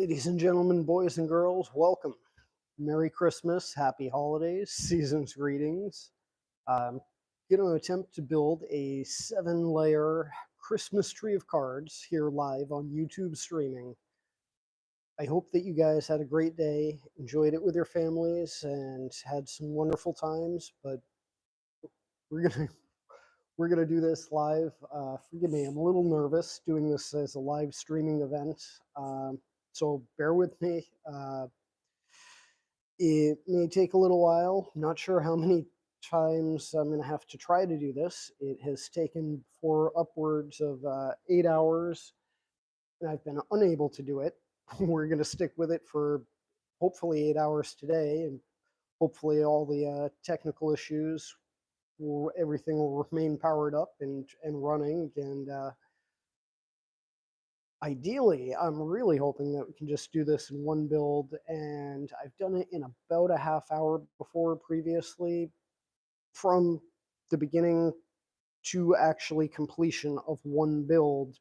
Ladies and gentlemen, boys and girls, welcome. Merry Christmas, happy holidays, season's greetings. I'm going to attempt to build a 7-layer Christmas tree of cards here live on YouTube streaming. I hope that you guys had a great day, enjoyed it with your families, and had some wonderful times. But we're gonna we're gonna do this live. Forgive me, I'm a little nervous doing this as a live streaming event, so bear with me. It may take a little while. Not sure how many times I'm going to have to try to do this. It has taken for upwards of 8 hours, and I've been unable to do it. We're going to stick with it for hopefully 8 hours today, and hopefully all the technical issues everything will remain powered up and running. And ideally, I'm really hoping that we can just do this in one build, and I've done it in about a half hour before previously, from the beginning to actually completion of one build,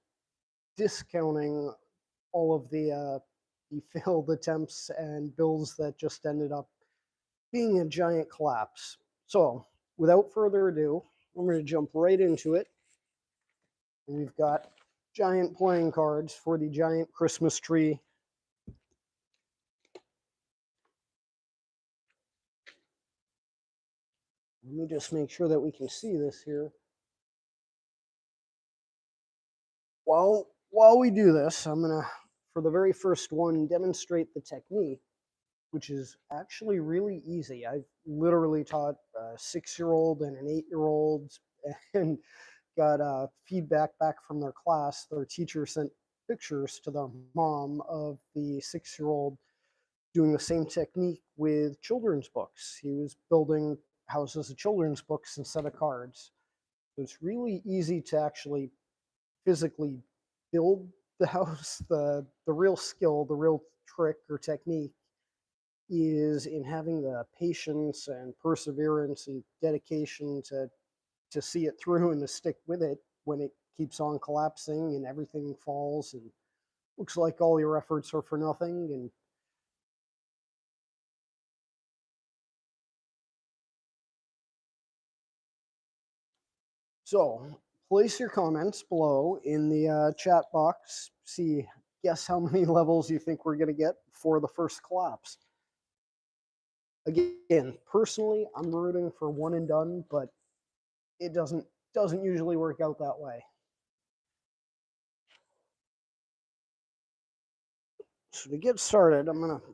discounting all of the failed attempts and builds that just ended up being a giant collapse. So, without further ado, I'm going to jump right into it. And we've got giant playing cards for the giant Christmas tree. Let me just make sure that we can see this here. While we do this, I'm going to, for the very first one, demonstrate the technique, which is actually really easy. I've literally taught a 6-year-old and an 8-year-old, and got feedback back from their class. Their teacher sent pictures to their mom of the 6-year-old doing the same technique with children's books. He was building houses of children's books instead of cards. So it's really easy to actually physically build the house. The real skill, the real trick or technique is in having the patience and perseverance and dedication to see it through and to stick with it when it keeps on collapsing and everything falls and looks like all your efforts are for nothing. And so place your comments below in the chat box. Guess how many levels you think we're going to get for the first collapse. Again, personally, I'm rooting for one and done, but it doesn't usually work out that way. So to get started, I'm going to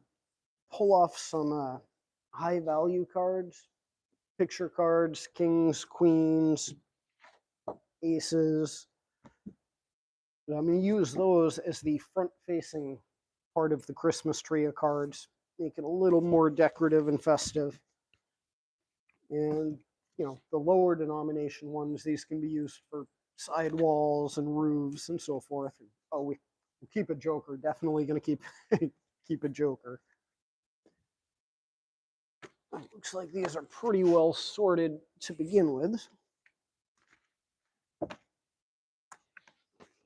pull off some high value cards, picture cards, kings, queens, aces. I'm going to use those as the front-facing part of the Christmas tree of cards, make it a little more decorative and festive. And, the lower denomination ones, these can be used for side walls and roofs and so forth. Oh, we keep a joker. Definitely going to keep keep a joker. It looks like these are pretty well sorted to begin with.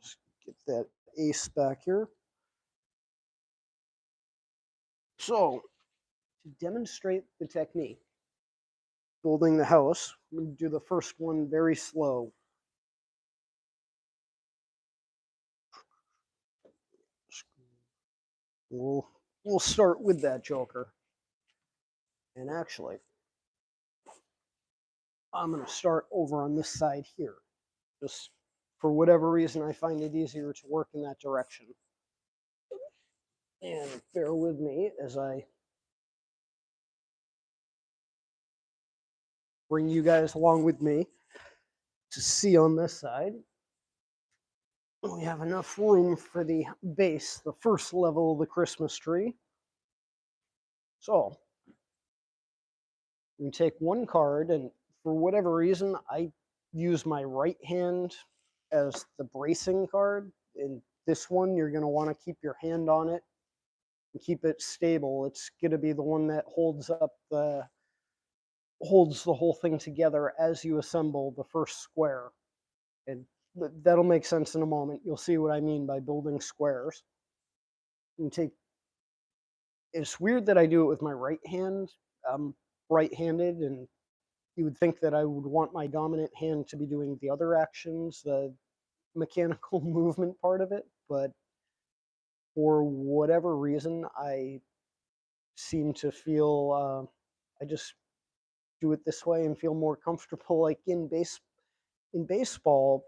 Just get that ace back here. So, to demonstrate the technique, building the house, I'm going to do the first one very slow. We'll start with that joker. And actually, I'm going to start over on this side here. Just for whatever reason, I find it easier to work in that direction. And bear with me as I bring you guys along with me to see on this side. We have enough room for the base, the first level of the Christmas tree. So, you take one card, and for whatever reason, I use my right hand as the bracing card. In this one, you're going to want to keep your hand on it and keep it stable. It's going to be the one that holds the whole thing together as you assemble the first square. And that'll make sense in a moment. You'll see what I mean by building squares. You take It's weird that I do it with my right hand. I'm right-handed, and you would think that I would want my dominant hand to be doing the other actions, the mechanical movement part of it, but for whatever reason, I seem to feel I just do it this way and feel more comfortable. Like in baseball,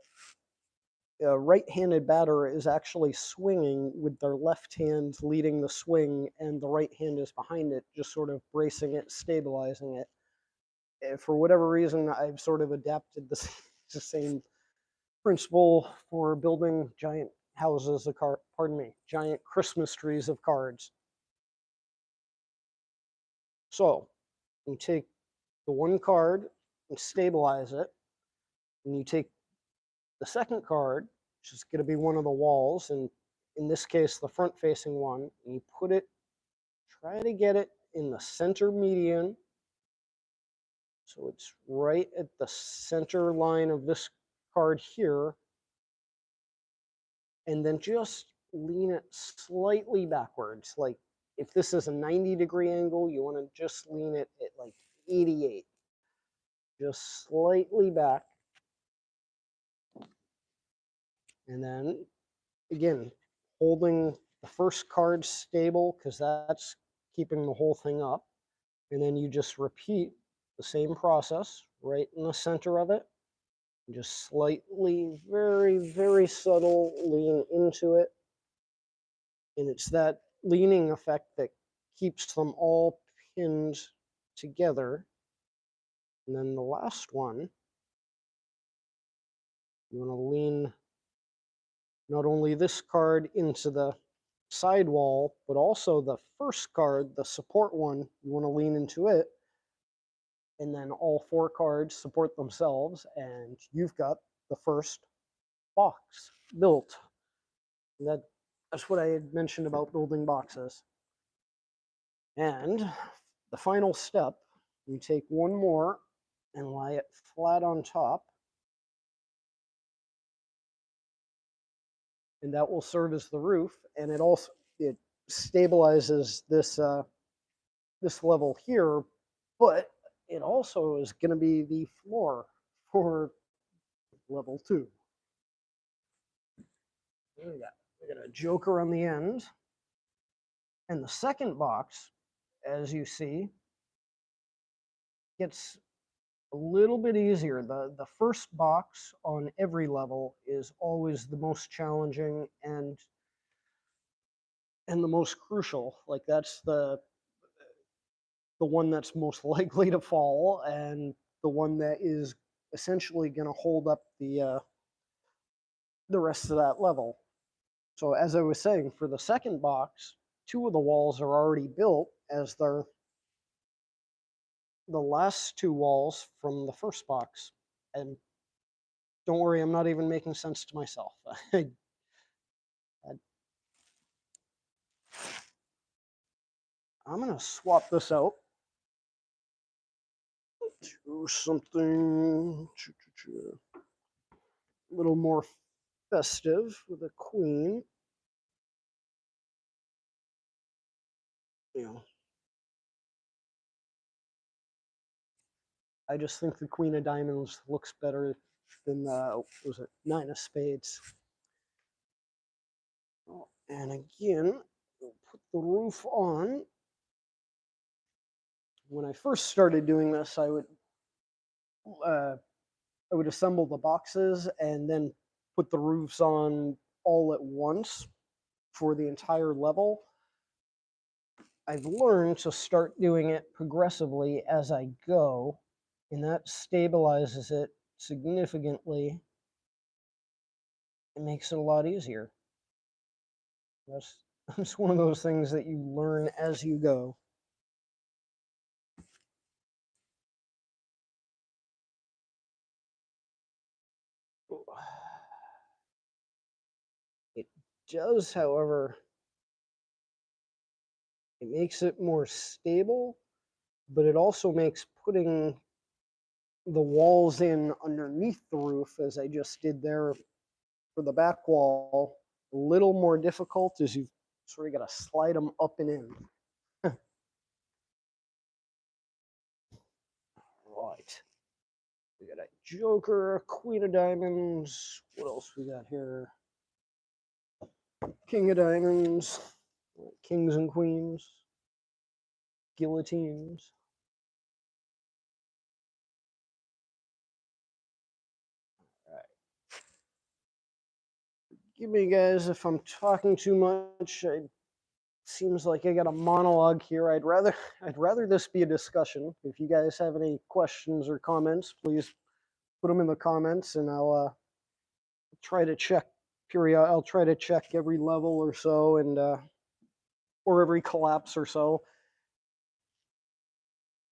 a right-handed batter is actually swinging with their left hand leading the swing, and the right hand is behind it, just sort of bracing it, stabilizing it. For whatever reason, I've sort of adapted the same principle for building giant houses of cards. Pardon me, giant Christmas trees of cards. So you take the one card and stabilize it, and you take the second card, which is going to be one of the walls, and in this case, the front-facing one, and you put it, try to get it in the center median, so it's right at the center line of this card here, and then just lean it slightly backwards. Like if this is a 90-degree angle, you want to just lean it at like 88, just slightly back. And then again, holding the first card stable because that's keeping the whole thing up. And then you just repeat the same process right in the center of it. Just slightly, very, very subtle lean into it. And it's that leaning effect that keeps them all pinned together. And then the last one, you want to lean not only this card into the side wall, but also the first card, the support one, you want to lean into it. And then all four cards support themselves, and you've got the first box built. And that's what I had mentioned about building boxes. And the final step, you take one more and lie it flat on top. And that will serve as the roof, and it stabilizes this this level here, but it also is going to be the floor for level 2. We got a joker on the end, and the second box, as you see, gets a little bit easier. The first box on every level is always the most challenging and the most crucial. Like that's the one that's most likely to fall, and the one that is essentially going to hold up the rest of that level. So as I was saying, for the second box, 2 of the walls are already built, as they're the last 2 walls from the first box. And don't worry, I'm not even making sense to myself. I'm going to swap this out to something a little more festive with a queen. You know, I just think the Queen of Diamonds looks better than the, was it, Nine of Spades. Oh, and again, we'll put the roof on. When I first started doing this, I would assemble the boxes and then put the roofs on all at once for the entire level. I've learned to start doing it progressively as I go, and that stabilizes it significantly. It makes it a lot easier. That's one of those things that you learn as you go. It does, however, it makes it more stable, but it also makes putting the walls in underneath the roof, as I just did there for the back wall, a little more difficult, as you've sort of got to slide them up and in. We got a Joker, Queen of Diamonds. What else we got here? King of Diamonds, Kings and Queens, Guillotines. All right. Forgive me, guys, if I'm talking too much. It seems like I got a monologue here. I'd rather this be a discussion. If you guys have any questions or comments, please put them in the comments, and I'll try to check I'll try to check every level or so, and or every collapse or so.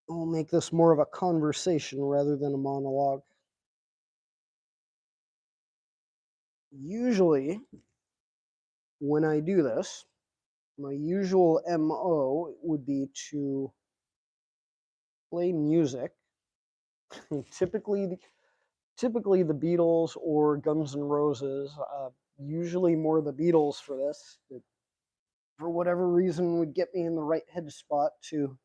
We'll make this more of a conversation rather than a monologue. Usually, when I do this, my usual MO would be to play music. typically, typically the Beatles or Guns N' Roses. Usually more the Beatles for this. It, for whatever reason, would get me in the right head spot to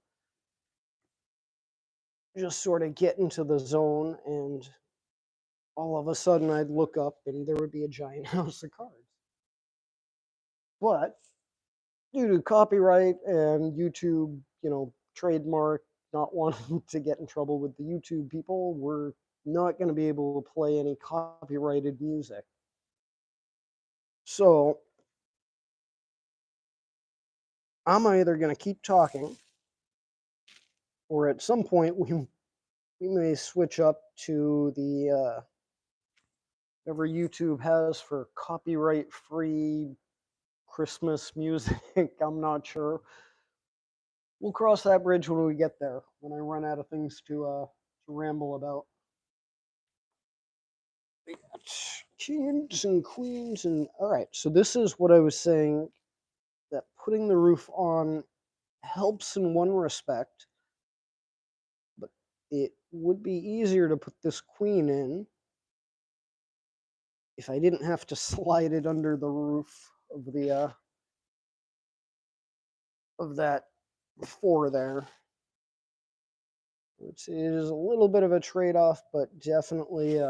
just sort of get into the zone, and all of a sudden I'd look up and there would be a giant house of cards. But due to copyright and YouTube, trademark, not wanting to get in trouble with the YouTube people, we're not going to be able to play any copyrighted music. So I'm either going to keep talking, or at some point we may switch up to the whatever YouTube has for copyright-free Christmas music. I'm not sure. We'll cross that bridge when we get there, when I run out of things to ramble about. We got kings and queens, and all right. So this is what I was saying, that putting the roof on helps in one respect, but it would be easier to put this queen in if I didn't have to slide it under the roof of the of that 4 there. It is a little bit of a trade-off, but definitely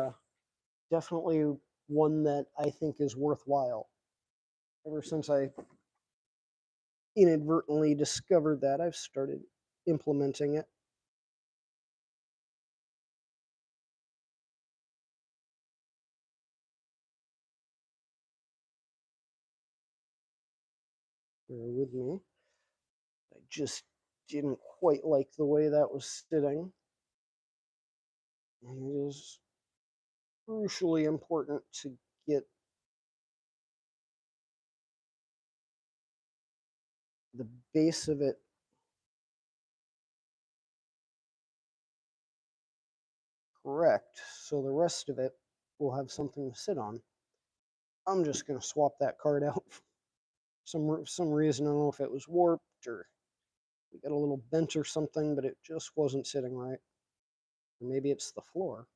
definitely one that I think is worthwhile. Ever since I inadvertently discovered that, I've started implementing it. Bear with me. I just didn't quite like the way that was sitting. And it is crucially important to get the base of it correct, so the rest of it will have something to sit on. I'm just going to swap that card out. Some reason, I don't know if it was warped or we got a little bent or something, but it just wasn't sitting right. Or maybe it's the floor.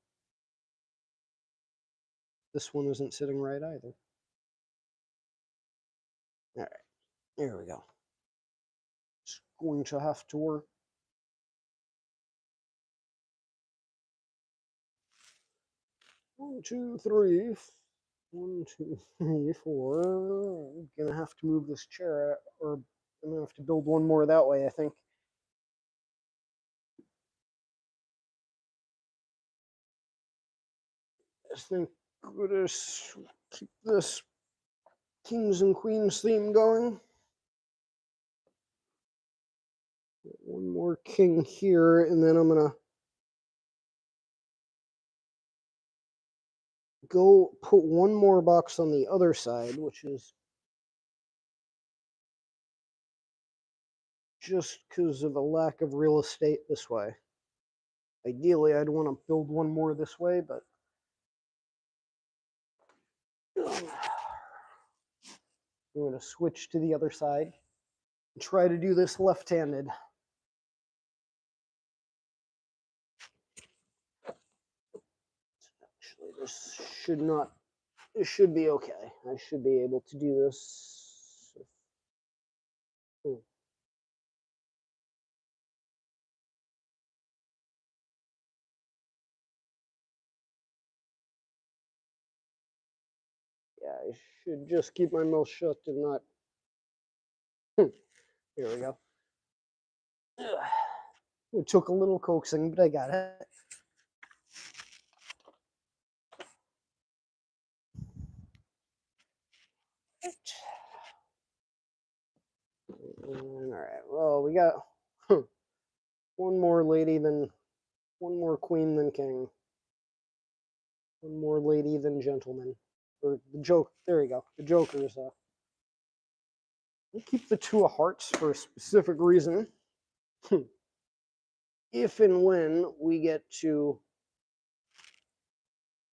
This one isn't sitting right either. All right, there we go. It's going to have to work. One, two, three. 1, 2, 3, 4. I'm gonna have to move this chair, or I'm gonna have to build one more that way, I think. I think we'll just keep this kings and queens theme going. One more king here, and then I'm gonna go put one more box on the other side, which is just because of a lack of real estate this way. Ideally, I'd want to build one more this way, but I'm going to switch to the other side and try to do this left-handed. Actually, this should be okay. I should be able to do this. Oh, I should just keep my mouth shut and not. Here we go. It took a little coaxing, but I got it. All right. Well, we got one more queen than king, one more lady than gentleman, or the joke. There you go. The Joker's. We'll keep the two of hearts for a specific reason. If and when we get to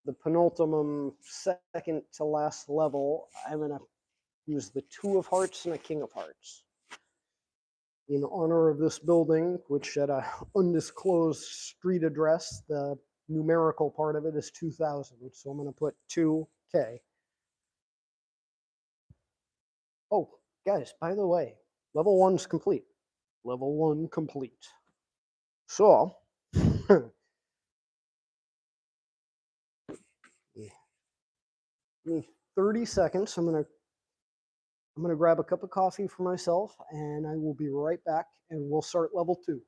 the penultimate second to last level, I'm going to use the two of hearts and a king of hearts. In honor of this building, which at a undisclosed street address, the numerical part of it is 2000. So I'm going to put 2K. Oh, guys, by the way, level 1's complete. Level 1 complete. So, give me 30 seconds. I'm gonna grab a cup of coffee for myself, and I will be right back, and we'll start level 2.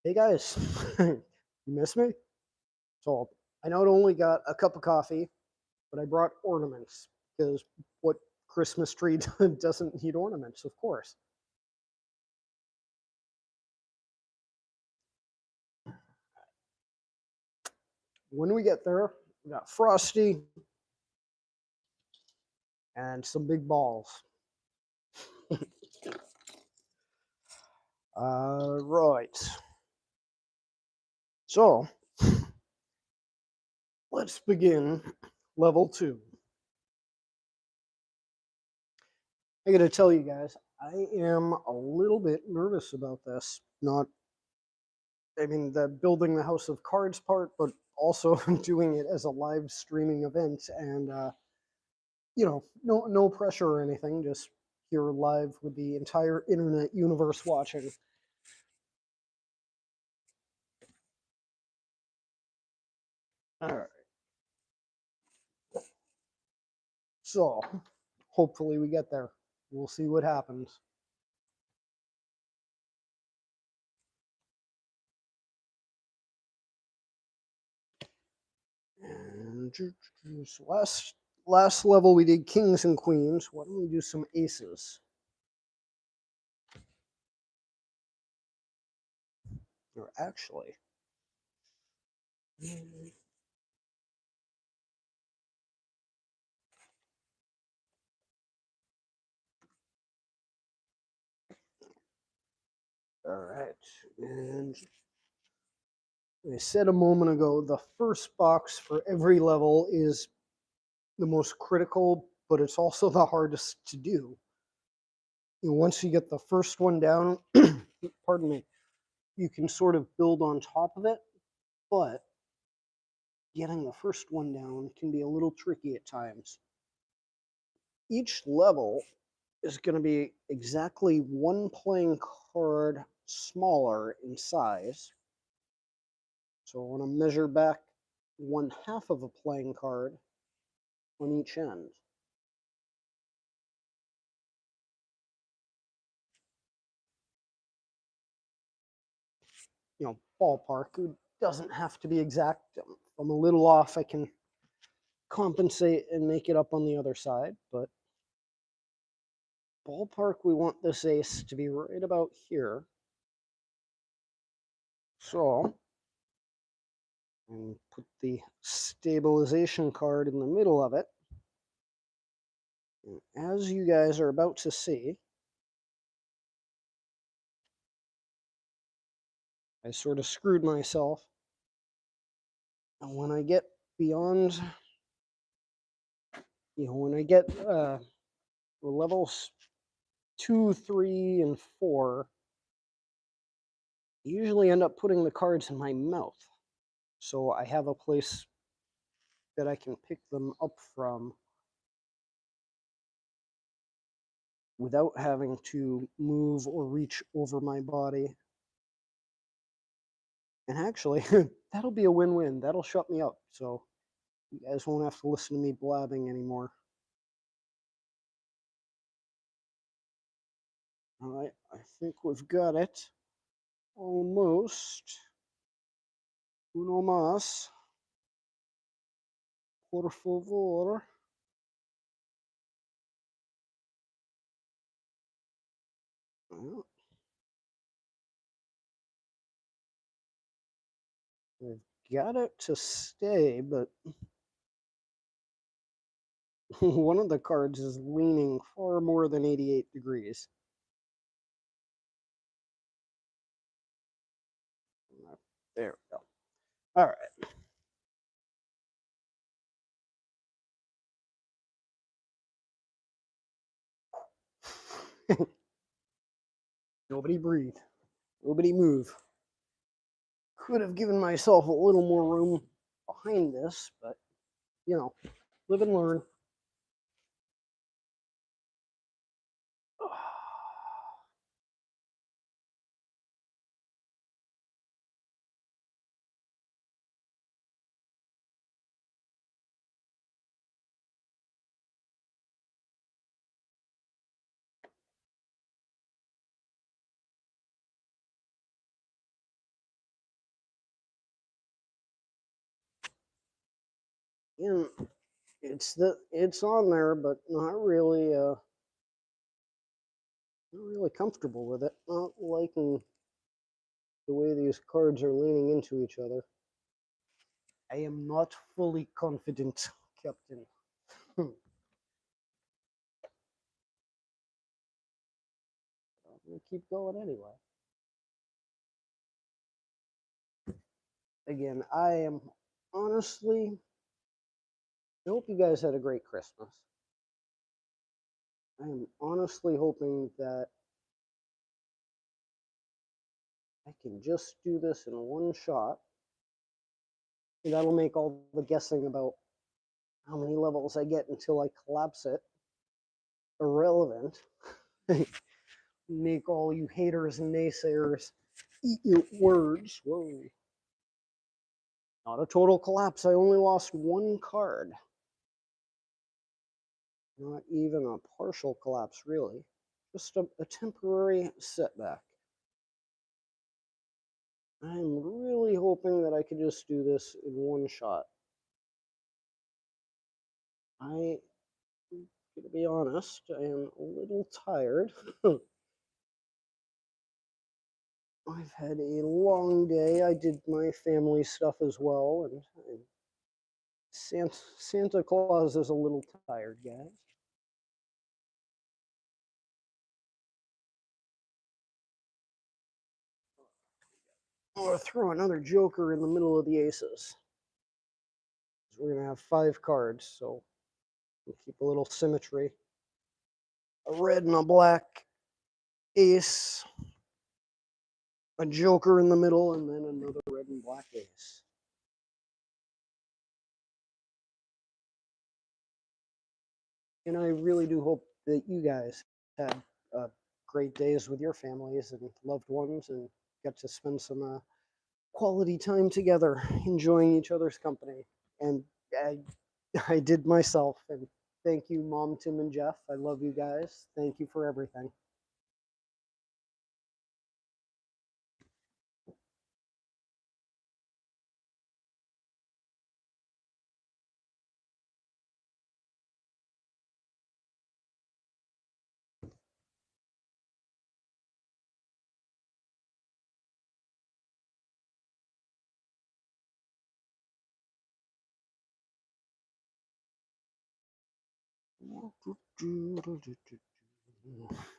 Hey guys, you miss me? So I not only got a cup of coffee, but I brought ornaments because what Christmas tree doesn't need ornaments, of course. When we get there, we got Frosty and some big balls. Right. So let's begin level 2. I gotta tell you guys, I am a little bit nervous about this. Not, I mean, the building the House of Cards part, but also doing it as a live streaming event, and no pressure or anything. Just here live with the entire internet universe watching. All right. So, hopefully we get there. We'll see what happens. And last level we did kings and queens. Why don't we do some aces? Or actually, all right. And I said a moment ago, the first box for every level is the most critical, but it's also the hardest to do. Once you get the first one down, pardon me, you can sort of build on top of it, but getting the first one down can be a little tricky at times. Each level is going to be exactly one playing card smaller in size. So I want to measure back 1/2 of a playing card on each end. Ballpark. It doesn't have to be exact. If I'm a little off, I can compensate and make it up on the other side, but ballpark, we want this ace to be right about here. So, and put the stabilization card in the middle of it. And as you guys are about to see, I sort of screwed myself. And when I get beyond, when I get levels 2, 3, and 4, I usually end up putting the cards in my mouth. So I have a place that I can pick them up from without having to move or reach over my body. And actually, that'll be a win-win. That'll shut me up. So you guys won't have to listen to me blabbing anymore. All right, I think we've got it. Almost. Uno más. Por favor. Well, I've got it to stay, but one of the cards is leaning far more than 88 degrees. There we go. All right. Nobody breathe. Nobody move. Could have given myself a little more room behind this, but live and learn. And it's on there, but not really comfortable with it. Not liking the way these cards are leaning into each other. I am not fully confident, Captain. I'm gonna keep going anyway. Again, I am honestly, I hope you guys had a great Christmas. I am honestly hoping that I can just do this in one shot. And that'll make all the guessing about how many levels I get until I collapse it irrelevant. Make all you haters and naysayers eat your words. Whoa. Not a total collapse. I only lost one card. Not even a partial collapse, really. Just a temporary setback. I'm really hoping that I could just do this in one shot. I, to be honest, I am a little tired. I've had a long day. I did my family stuff as well, and Santa Claus is a little tired, guys. Or throw another joker in the middle of the aces. We're going to have 5 cards, so we'll keep a little symmetry. A red and a black ace, a joker in the middle, and then another red and black ace. And I really do hope that you guys had great days with your families and loved ones and got to spend some quality time together, enjoying each other's company. And I did myself. And thank you, Mom, Tim, and Jeff. I love you guys. Thank you for everything.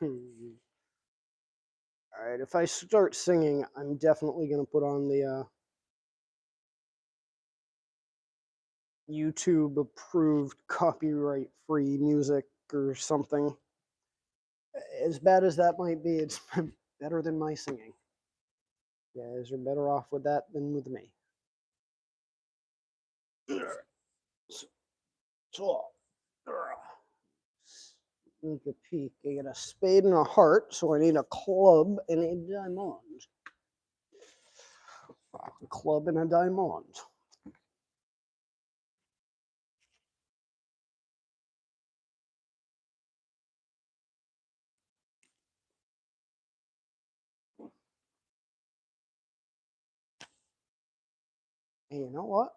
All right, if I start singing, I'm definitely going to put on the YouTube approved copyright free music or something. As bad as that might be, it's better than my singing. You guys are better off with that than with me. So, sneak a peek. I got a spade and a heart, so I need a club and a diamond. A club and a diamond. And you know what?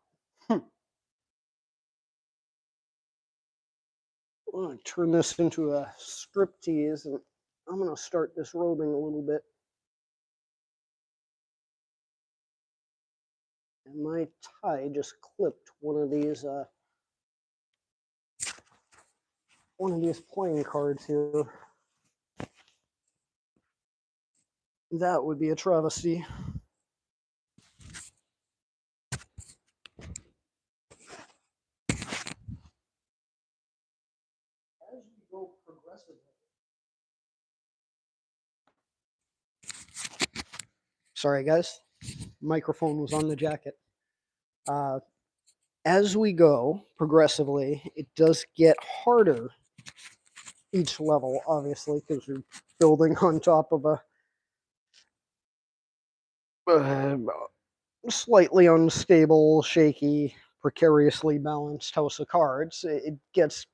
I'm going to turn this into a striptease, and I'm going to start disrobing a little bit. And my tie just clipped one of these playing cards here. That would be a travesty. As we go progressively. Sorry, guys. Microphone was on the jacket. As we go progressively, it does get harder each level, obviously, because you're building on top of a slightly unstable, shaky, precariously balanced house of cards. It gets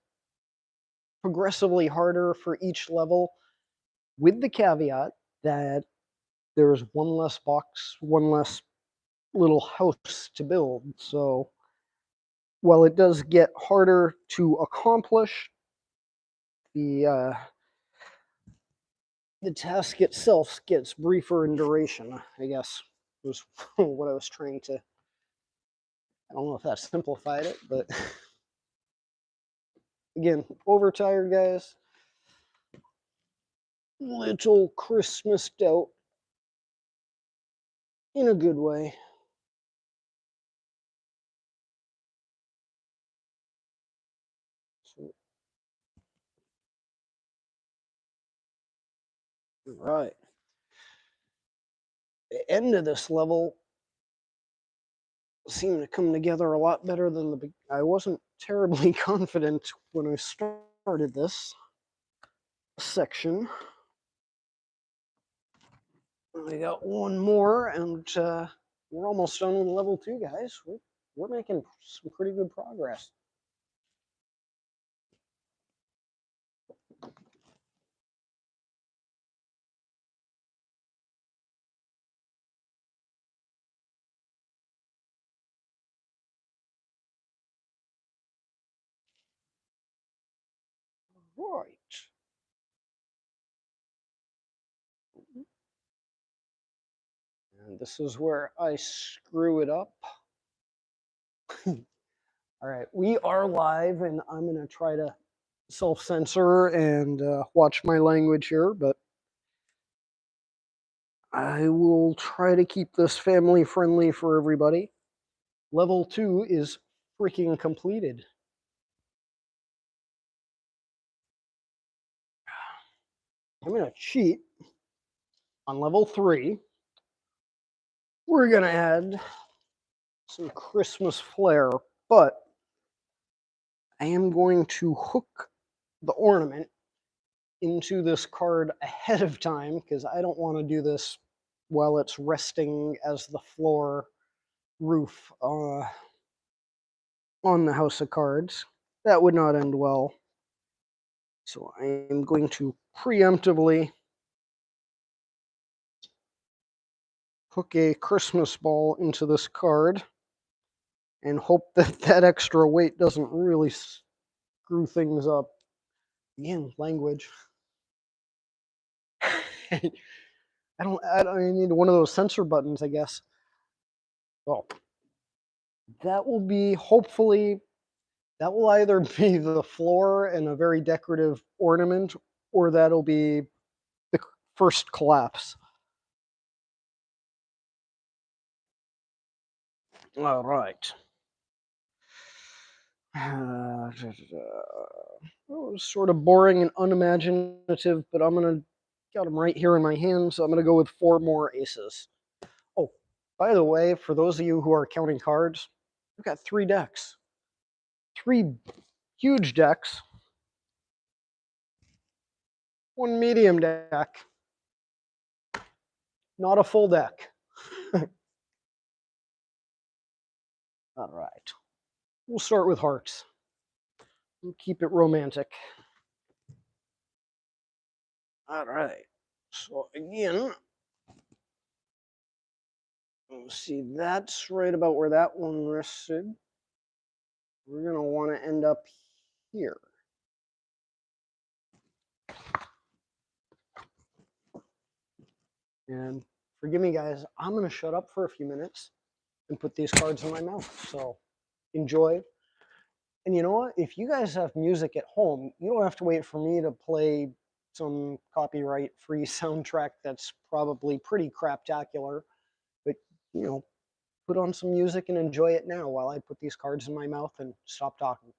progressively harder for each level, with the caveat that there's one less box, one less little house to build. So while it does get harder to accomplish, the task itself gets briefer in duration, I guess, was what I was trying to. I don't know if that simplified it, but again, overtired, guys. Little Christmased out in a good way. So, right. The end of this level seemed to come together a lot better than the. I wasn't terribly confident when I started this section. I got one more, and we're almost done with level 2, guys. We're making some pretty good progress. Right. And this is where I screw it up. All right, we are live, and I'm going to try to self-censor and watch my language here, but I will try to keep this family friendly for everybody. Level 2 is freaking completed. I'm going to cheat on level 3. We're going to add some Christmas flair, but I am going to hook the ornament into this card ahead of time because I don't want to do this while it's resting as the floor roof on the House of Cards. That would not end well. So I am going to preemptively hook a Christmas ball into this card and hope that that extra weight doesn't really screw things up. Again, language. I need one of those sensor buttons, I guess. Well, that will be hopefully, that will either be the floor and a very decorative ornament, or that'll be the first collapse. All right. It was sort of boring and unimaginative, but I'm gonna got them right here in my hand, so I'm gonna go with 4 more aces. Oh, by the way, for those of you who are counting cards, I've got 3 decks, 3 huge decks, 1 medium deck, not a full deck. All right, we'll start with hearts. We'll keep it romantic. All right, so again, let's see, that's right about where that one rested. We're gonna want to end up here. And forgive me, guys, I'm gonna shut up for a few minutes and put these cards in my mouth. So enjoy. And you know what? If you guys have music at home, you don't have to wait for me to play some copyright-free soundtrack that's probably pretty craptacular. But, you know, put on some music and enjoy it now while I put these cards in my mouth and stop talking.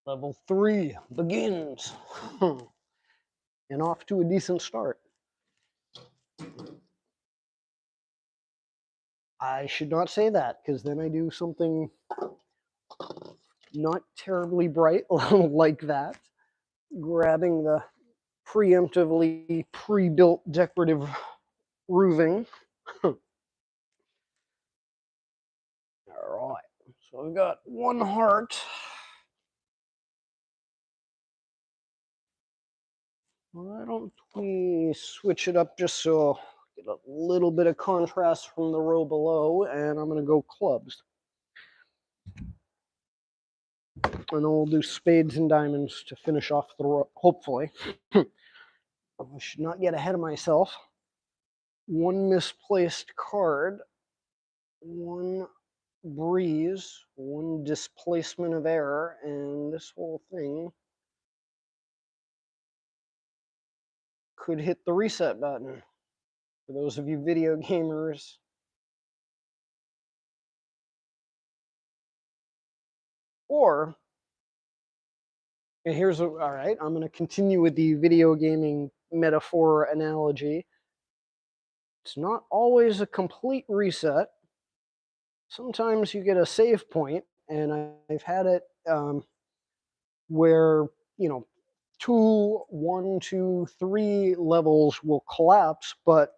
Level 3 begins. And off to a decent start. I should not say that because then I do something not terribly bright like that. Grabbing the preemptively pre-built decorative roofing. All right, so I've got 1 heart. Why don't we switch it up just so get a little bit of contrast from the row below, and I'm going to go clubs. And then we'll do spades and diamonds to finish off the row, hopefully. I should not get ahead of myself. 1 misplaced card, 1 breeze, 1 displacement of air, and this whole thing could hit the reset button. For those of you video gamers, or, and here's, all right, I'm going to continue with the video gaming metaphor analogy. It's not always a complete reset. Sometimes you get a save point, and I've had it where, you know, 2, 1, 2, 3 levels will collapse, but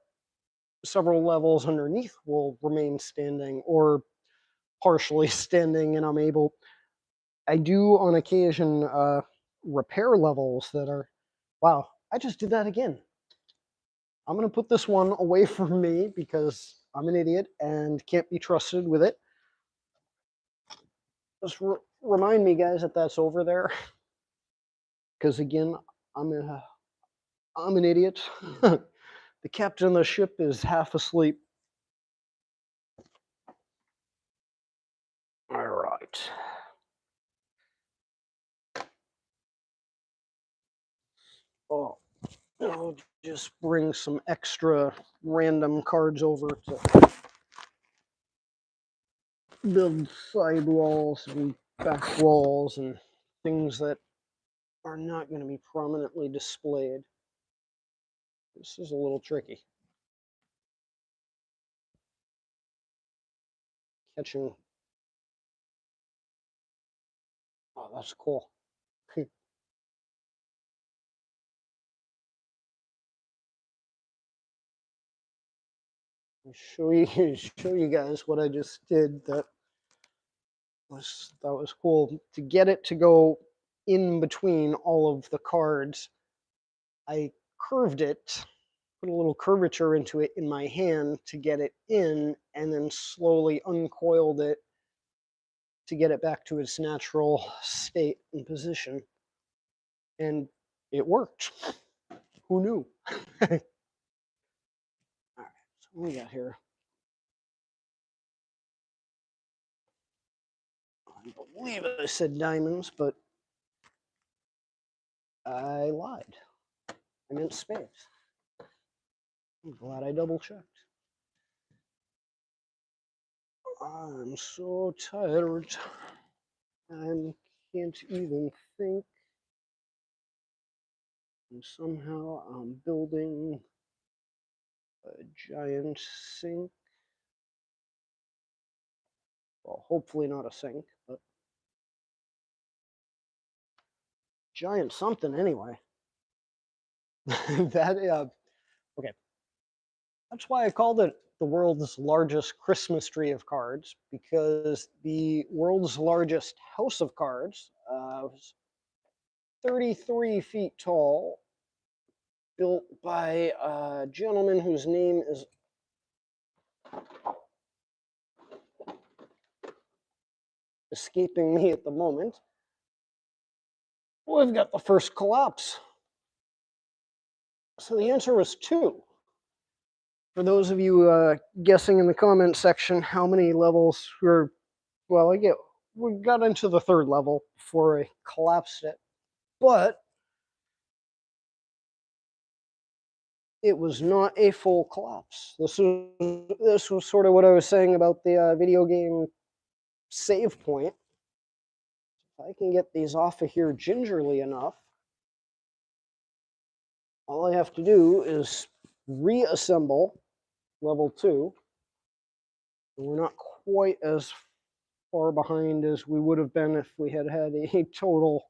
several levels underneath will remain standing or partially standing, and I do on occasion repair levels that are, wow, I just did that again. I'm going to put this one away from me because I'm an idiot and can't be trusted with it. Just remind me, guys, that that's over there. Because again, I'm an idiot. The captain of the ship is half asleep. All right. Oh, I'll just bring some extra random cards over to build side walls and back walls and things that are not going to be prominently displayed. This is a little tricky. Catching. Oh, that's cool. show you guys what I just did. That was cool. To get it to go in between all of the cards, I curved it, put a little curvature into it in my hand to get it in, and then slowly uncoiled it to get it back to its natural state and position. And it worked. Who knew? All right, so what we got here? I believe I said diamonds, but I lied. I meant spades. I'm glad I double checked. I'm so tired. I can't even think. And somehow I'm building a giant sink. Well, hopefully not a sink, but giant something anyway. That okay. That's why I called it the world's largest Christmas tree of cards, because the world's largest house of cards was 33 feet tall, built by a gentleman whose name is escaping me at the moment. Well, we've got the first collapse. So the answer was 2. For those of you guessing in the comment section how many levels were, well, we got into the 3rd level before I collapsed it. But it was not a full collapse. This was sort of what I was saying about the video game save point. If I can get these off of here gingerly enough, all I have to do is reassemble level 2. And we're not quite as far behind as we would have been if we had had a total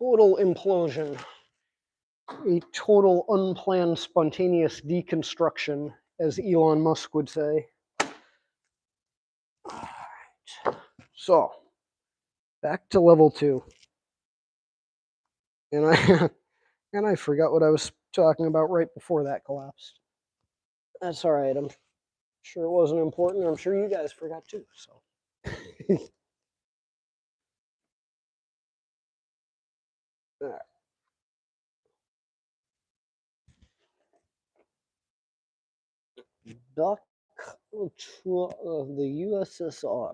implosion, a total unplanned spontaneous deconstruction, as Elon Musk would say. All right. So back to level 2. And I forgot what I was talking about right before that collapsed. That's all right. I'm sure it wasn't important. I'm sure you guys forgot too. So. All right. Doctrine of the USSR.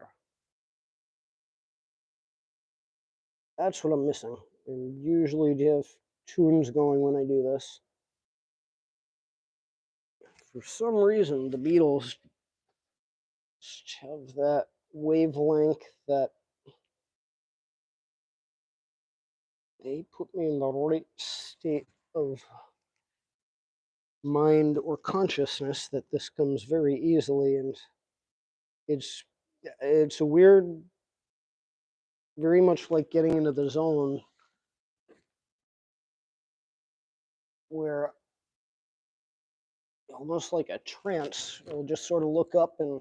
That's what I'm missing. And usually do have tunes going when I do this. For some reason, the Beatles have that wavelength that they put me in the right state of mind or consciousness that this comes very easily, and it's a weird, very much like getting into the zone where almost like a trance. It'll just sort of look up and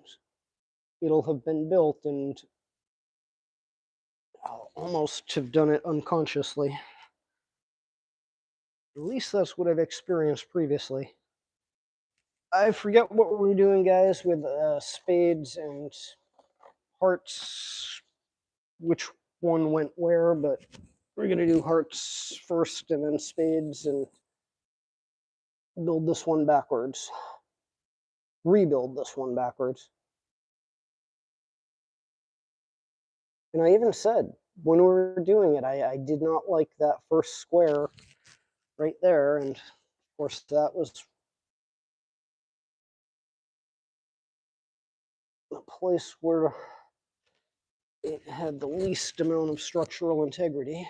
it'll have been built, and I'll almost have done it unconsciously. At least that's what I've experienced previously. I forget what we were doing, guys, with spades and hearts, which one went where, but we're going to do hearts first and then spades and build this one backwards. Rebuild this one backwards. And I even said, when we were doing it, I did not like that first square right there, and of course that was the place where it had the least amount of structural integrity.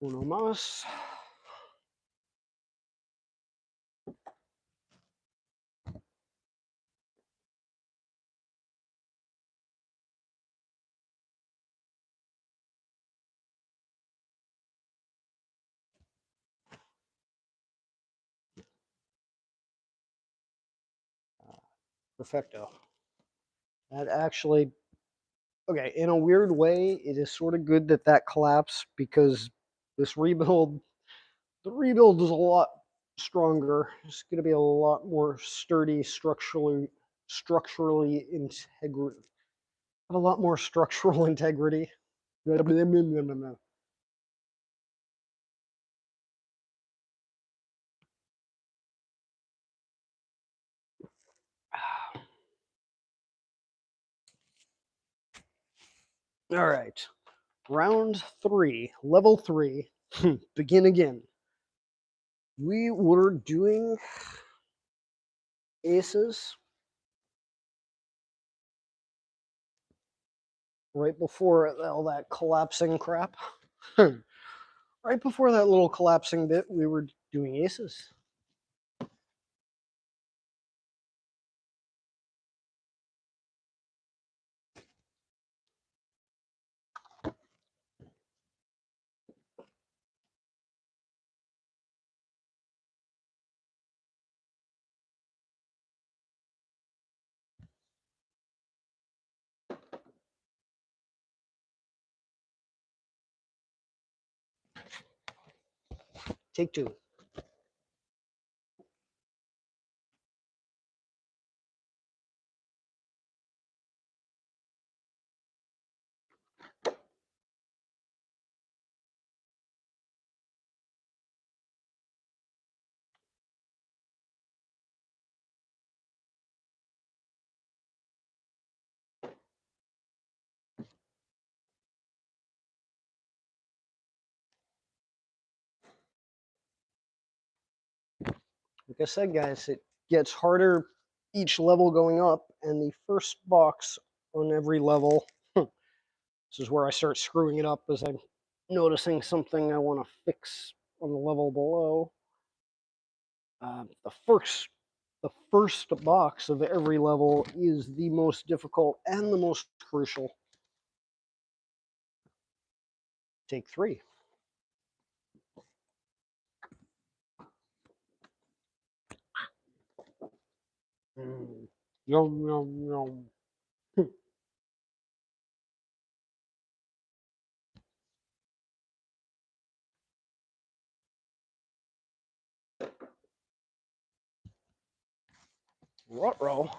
Uno más. Perfecto. That actually, okay, in a weird way, it is sort of good that that collapsed, because this rebuild, the rebuild is a lot stronger. It's going to be a lot more sturdy, structurally integrity. A lot more structural integrity. All right. Round 3, level 3, begin again. We were doing aces right before all that collapsing crap. Right before that little collapsing bit, we were doing aces. Take 2. Like I said, guys, it gets harder each level going up, and the first box on every level, this is where I start screwing it up, as I'm noticing something I want to fix on the level below. The first box of every level is the most difficult and the most crucial. Take 3. Yum, yum, yum. Ruh-roh.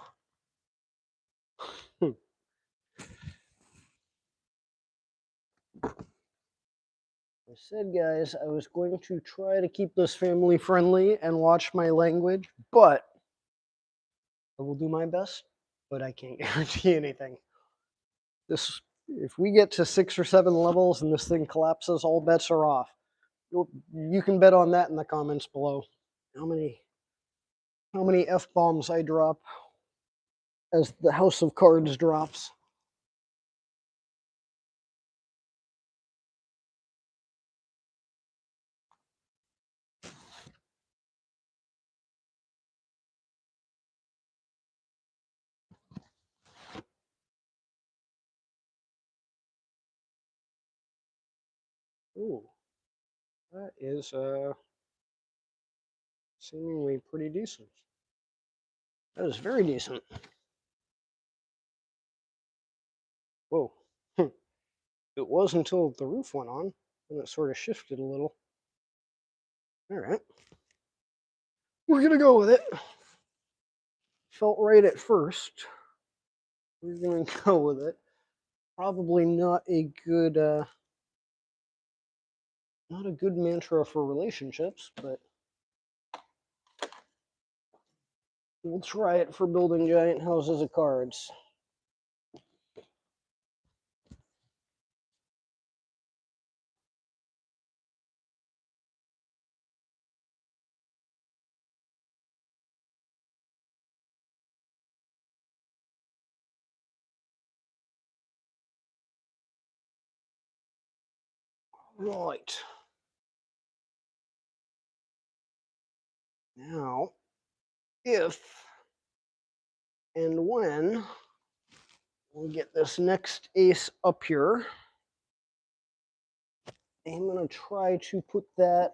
I said, guys, I was going to try to keep this family friendly and watch my language, but I will do my best, but I can't guarantee anything. If we get to 6 or 7 levels and this thing collapses, all bets are off. You can bet on that in the comments below. How many F-bombs I drop as the House of Cards drops. Ooh, that is seemingly pretty decent. That is very decent. Whoa. It was until the roof went on, and it sort of shifted a little. All right. We're going to go with it. Felt right at first. We're going to go with it. Probably not a good mantra for relationships, but we'll try it for building giant houses of cards. Right. Now, if and when we get this next ace up here, I'm going to try to put that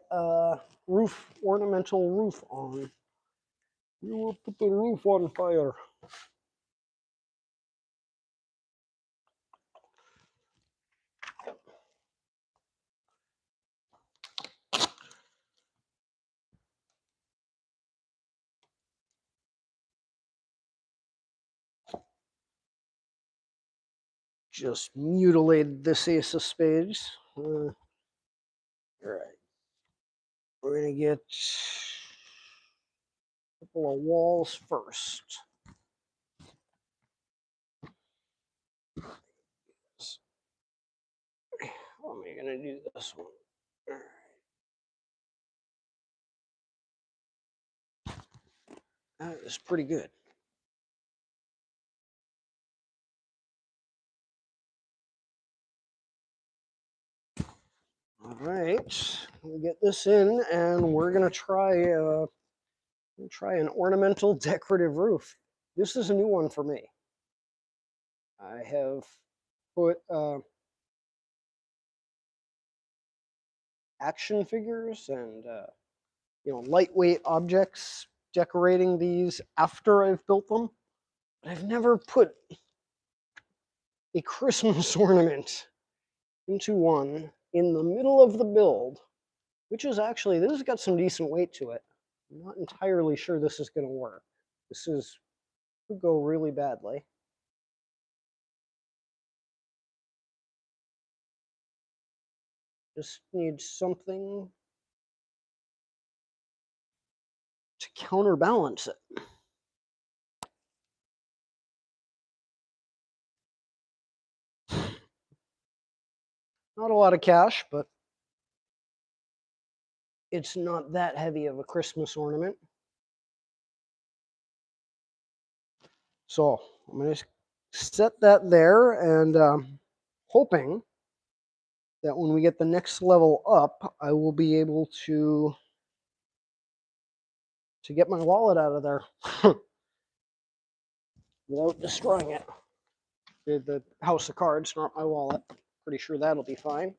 ornamental roof on. We will put the roof on fire. Just mutilated this ace of spades. All right. We're going to get a couple of walls first. How am I going to do this one? All right. That is pretty good. All right, we'll get this in, and we're gonna try an ornamental decorative roof. This is a new one for me. I have put action figures and lightweight objects decorating these after I've built them, but I've never put a Christmas ornament into one in the middle of the build, which is actually, this has got some decent weight to it. I'm not entirely sure this is going to work. This could go really badly. Just need something to counterbalance it. Not a lot of cash, but it's not that heavy of a Christmas ornament. So I'm going to set that there, and hoping that when we get the next level up, I will be able to get my wallet out of there without destroying it. The house of cards, not my wallet. Pretty sure that'll be fine.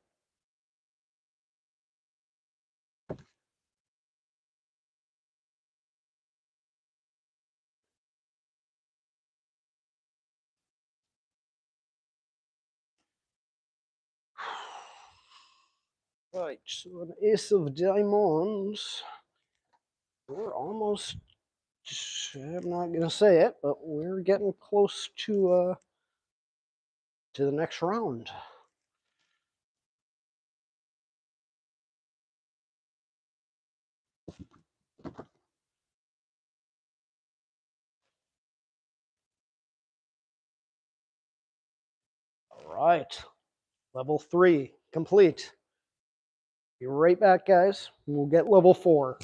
Right, so an ace of diamonds. We're almost, I'm not going to say it, but we're getting close to the next round. All right, level 3 complete. Be right back, guys. We'll get level 4.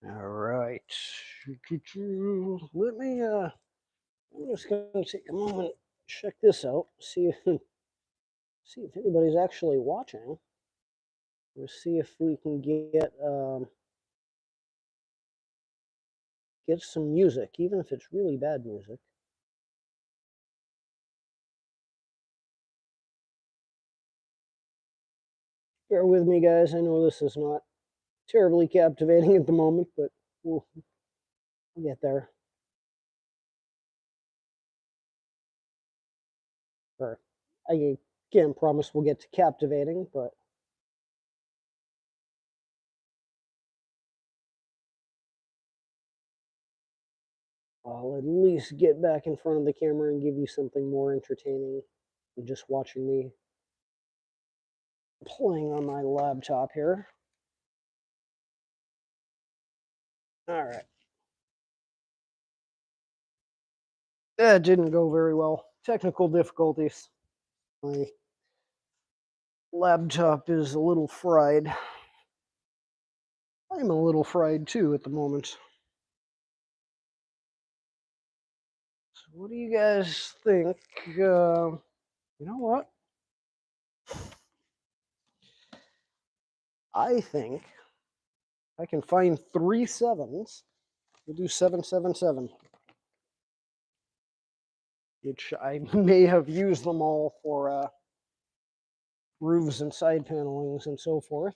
All right. Let me I'm just gonna take a moment, check this out, see if see if anybody's actually watching. Let's see if we can get some music, even if it's really bad music. Bear with me, guys. I know this is not terribly captivating at the moment, but we'll get there. Or I can't promise we'll get to captivating, but I'll at least get back in front of the camera and give you something more entertaining than just watching me playing on my laptop here. All right. That didn't go very well. Technical difficulties. My laptop is a little fried. I'm a little fried too at the moment. So what do you guys think? You know what? I think I can find 3 7s. We'll do 7 7 7, which I may have used them all for roofs and side panelings and so forth.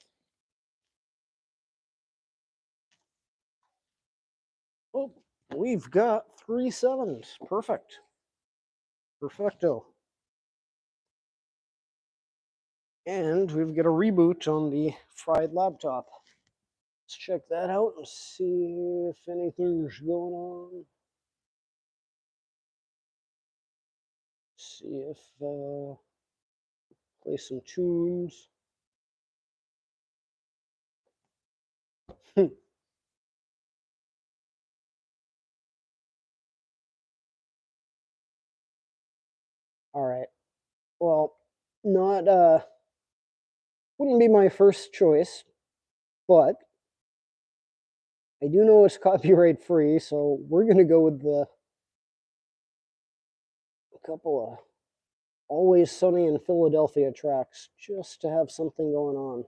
Oh, we've got 3 7s. Perfect. Perfecto. And we've got a reboot on the fried laptop. Let's check that out and see if anything's going on. See if play some tunes. All right. Well, not wouldn't be my first choice, but I do know it's copyright free, so we're gonna go with the couple of Always Sunny in Philadelphia tracks just to have something going on.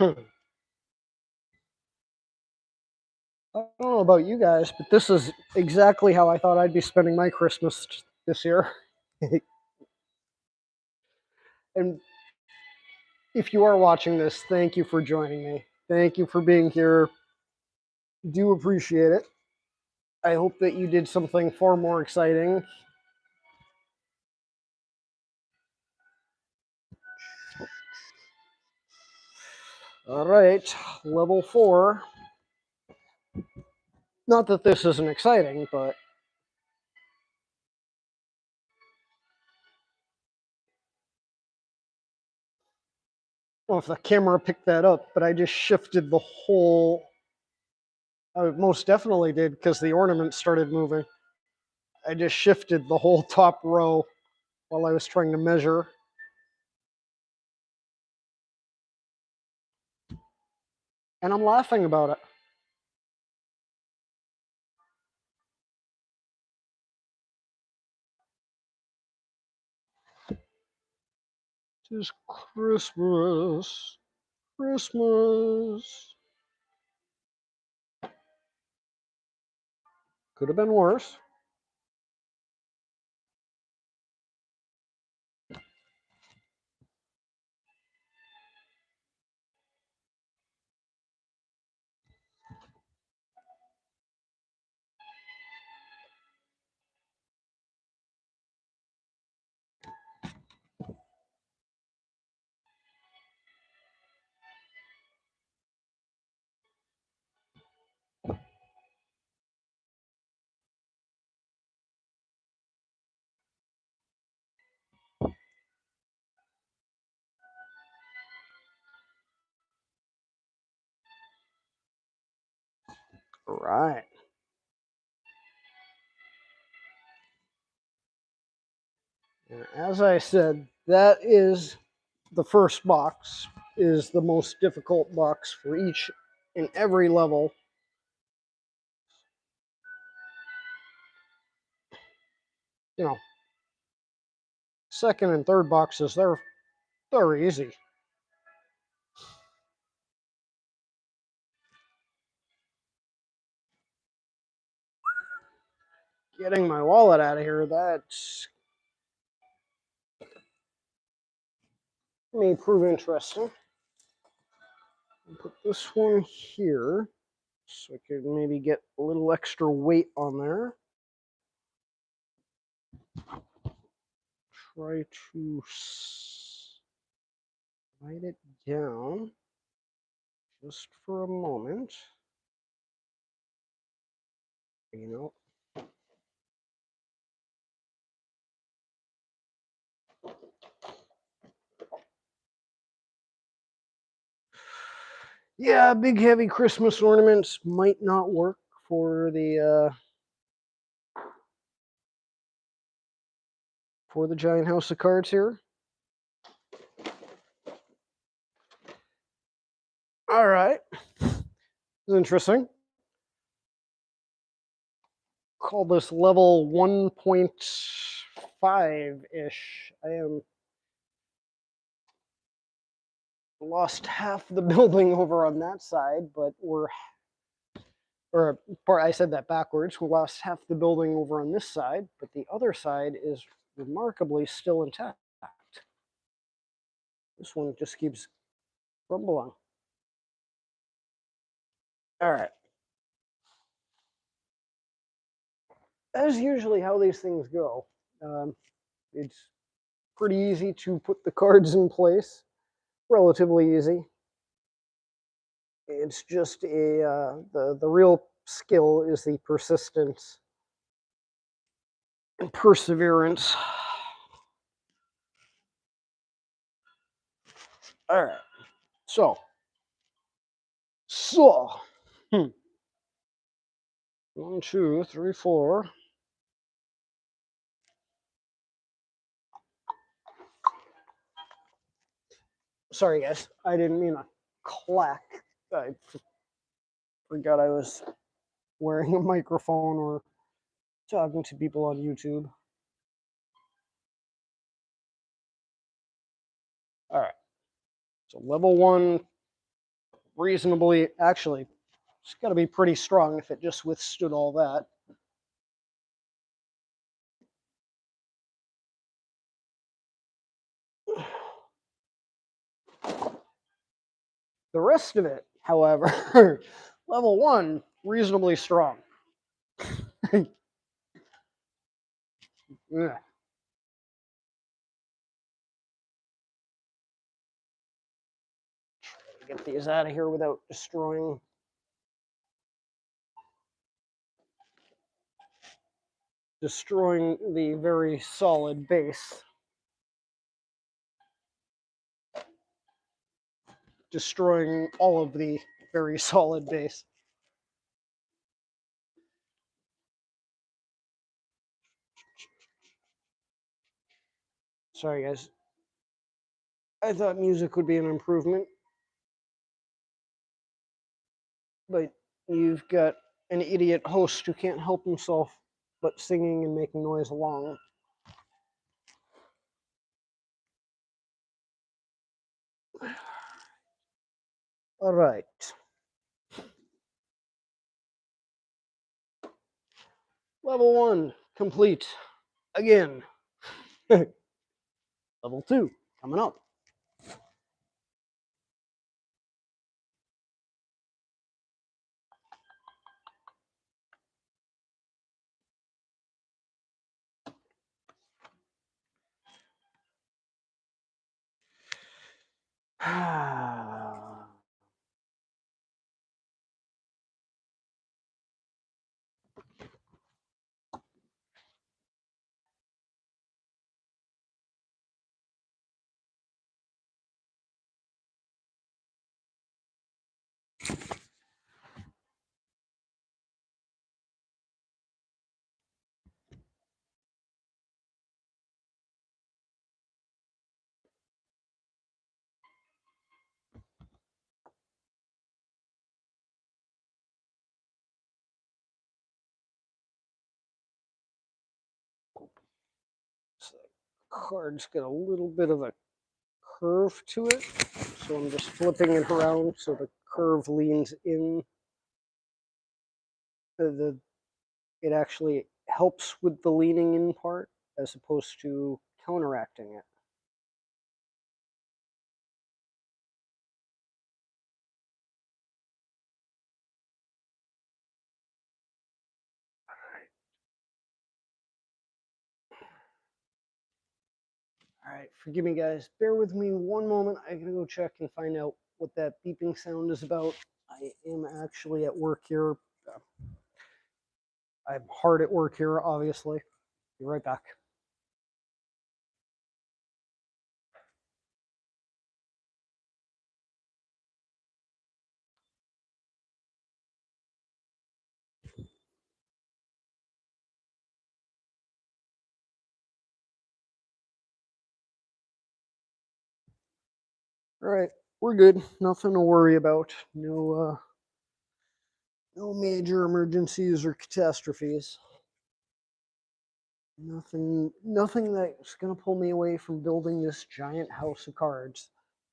I don't know about you guys, but this is exactly how I thought I'd be spending my Christmas this year. And if you are watching this, thank you for joining me. Thank you for being here. Do appreciate it. I hope that you did something far more exciting. All right, level 4. Not that this isn't exciting, but I don't know if the camera picked that up, but I just shifted the whole. I most definitely did because the ornament started moving. I just shifted the whole top row while I was trying to measure. And I'm laughing about it. 'Tis Christmas, Christmas. Could have been worse. Right. And as I said, that is the first box, is the most difficult box for each and every level. You know, second and third boxes, they're easy. Getting my wallet out of here, that's may prove interesting. I'll put this one here so I could maybe get a little extra weight on there. Try to slide it down just for a moment. You know, yeah, big heavy Christmas ornaments might not work for the giant house of cards here. All right, it's interesting. Call this level 1.5-ish. I am lost half the building over on that side, but I said that backwards. We lost half the building over on this side, but the other side is remarkably still intact. This one just keeps rumbling. All right. As usually how these things go, it's pretty easy to put the cards in place. Relatively easy. It's just the real skill is the persistence and perseverance. All right. So, hmm. 1, 2, 3, 4. Sorry, guys. I didn't mean to clack. I forgot I was wearing a microphone or talking to people on YouTube. All right. So level 1, reasonably, actually, it's got to be pretty strong if it just withstood all that. The rest of it, however, level 1, reasonably strong. Yeah. Get these out of here without destroying the very solid base. Destroying all of the very solid base. Sorry, guys. I thought music would be an improvement, but you've got an idiot host who can't help himself but singing and making noise along. All right. Level 1 complete. Again. Level 2 coming up. So the card's got a little bit of a curve to it. So I'm just flipping it around so the curve leans in. It actually helps with the leaning in part as opposed to counteracting it. All right, forgive me guys. Bear with me one moment. I gotta go check and find out what that beeping sound is about. I am actually at work here. I'm hard at work here, obviously. Be right back. All right, we're good. Nothing to worry about. No major emergencies or catastrophes. Nothing that's gonna pull me away from building this giant house of cards,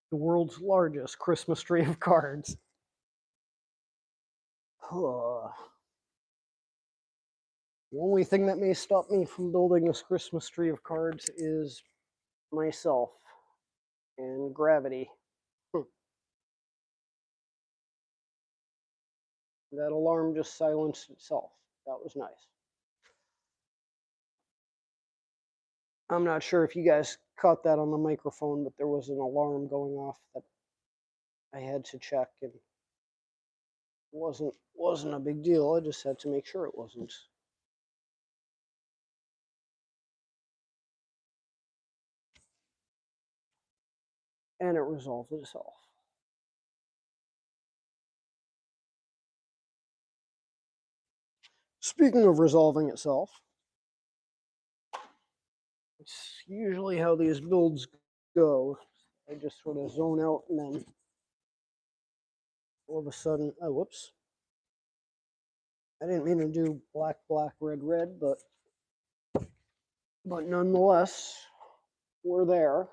the world's largest Christmas tree of cards. The only thing that may stop me from building this Christmas tree of cards is myself and gravity. That alarm just silenced itself. That was nice. I'm not sure if you guys caught that on the microphone, but there was an alarm going off that I had to check, and it wasn't a big deal. I just had to make sure it wasn't. And it resolved itself. Speaking of resolving itself, it's usually how these builds go. I just sort of zone out and then all of a sudden, oh, whoops. I didn't mean to do black, black, red, red, but nonetheless, we're there.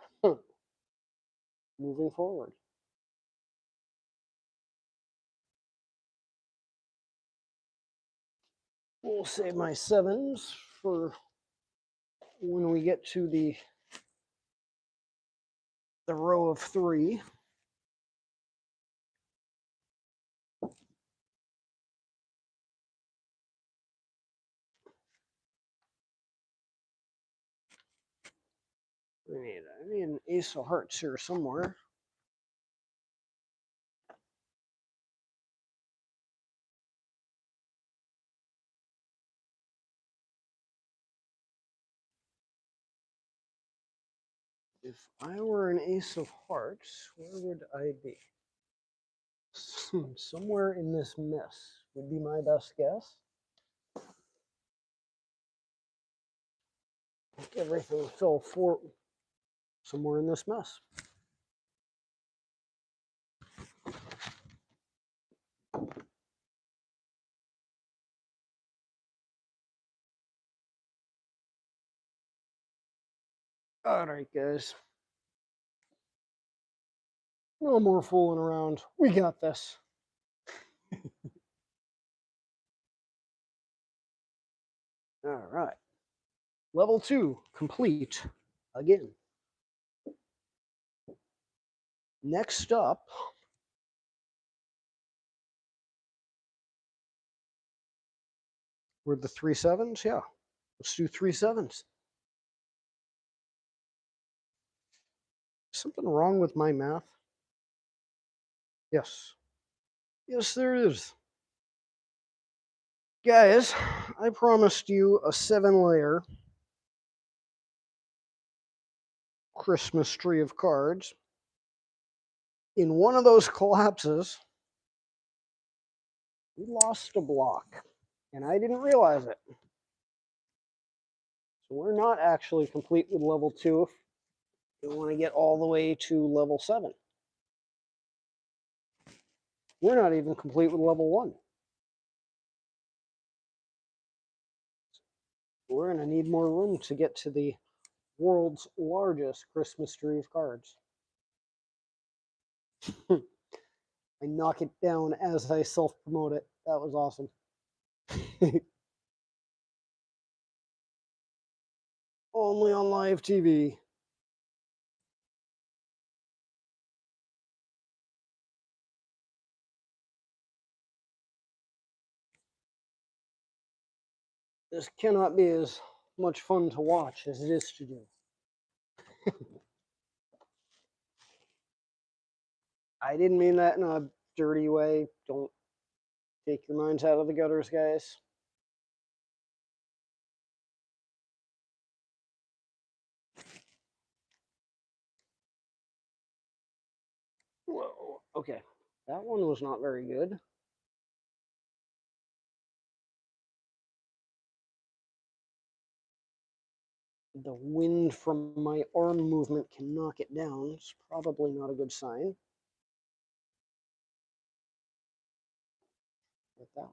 Moving forward. We'll save my sevens for when we get to the row of three. I need an ace of hearts here somewhere. If I were an ace of hearts, where would I be? Somewhere in this mess would be my best guess. Everything fell for somewhere in this mess. All right, guys. No more fooling around. We got this. All right. Level 2 complete again. Next up, were the 3 sevens. Yeah, let's do 3 sevens. Something wrong with my math? Yes. Yes, there is. Guys, I promised you a 7-layer Christmas tree of cards. In one of those collapses, we lost a block, and I didn't realize it. So we're not actually complete with level 2 if we want to get all the way to level 7. We're not even complete with level 1. We're going to need more room to get to the World's largest Christmas tree of cards. I knock it down as I self-promote it. That was awesome. Only on live TV. This cannot be as much fun to watch as it is to do. I didn't mean that in a dirty way. Don't take your minds out of the gutters, guys. Whoa, okay. That one was not very good. The wind from my arm movement can knock it down. It's probably not a good sign. Put it that way.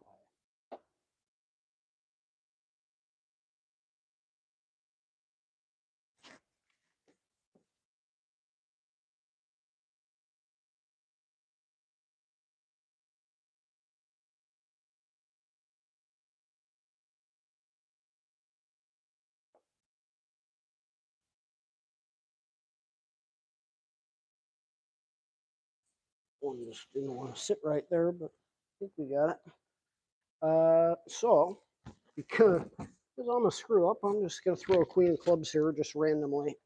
One just didn't want to sit right there, but I think we got it. So, because I'm a screw up, I'm just going to throw a queen of clubs here just randomly.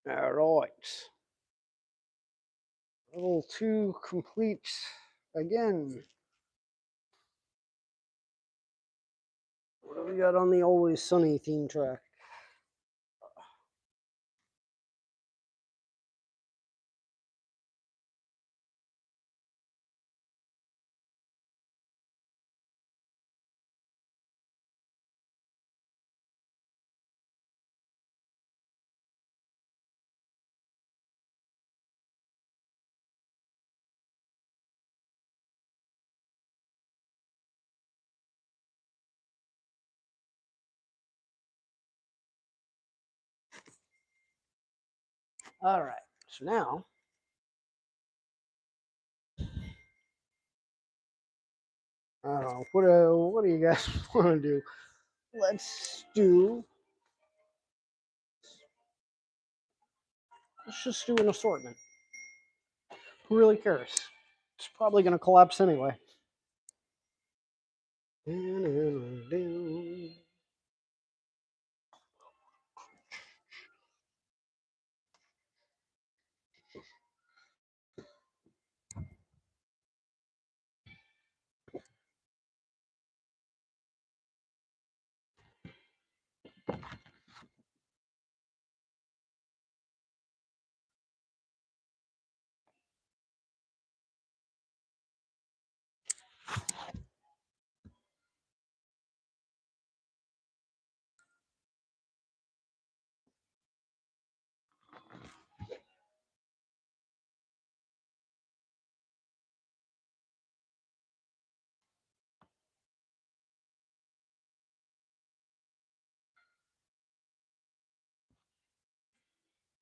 All right. Level 2 complete again. What do we got on the Always Sunny theme track? All right. So now, I don't know. What do you guys want to do? Let's do. Let's just do an assortment. Who really cares? It's probably going to collapse anyway.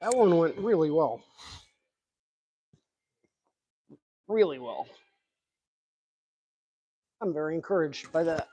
That one went really well. Really well. I'm very encouraged by that.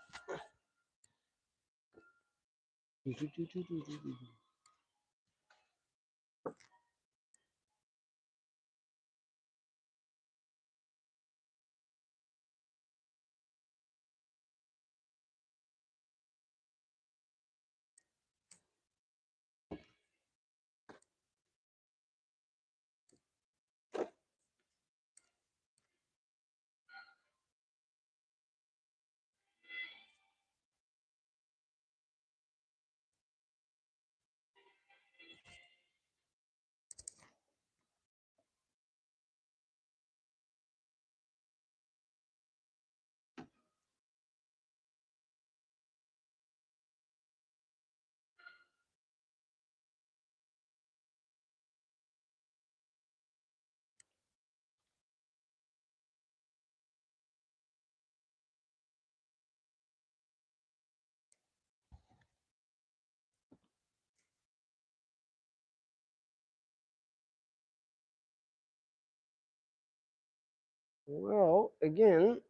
Well, again,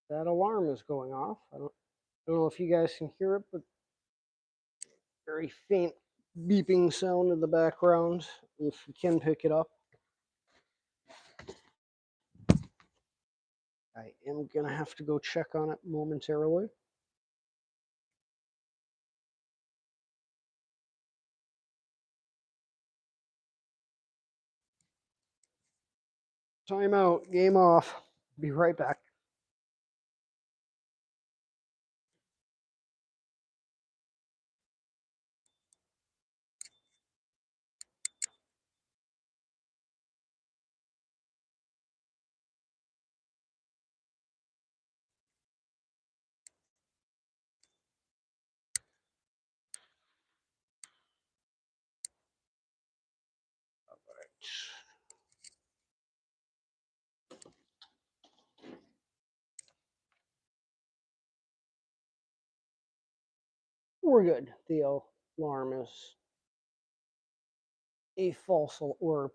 that alarm is going off. I don't know if you guys can hear it, but very faint beeping sound in the background, if you can pick it up. I am going to have to go check on it momentarily. Time out, game off. Be right back. We're good. The alarm is a false or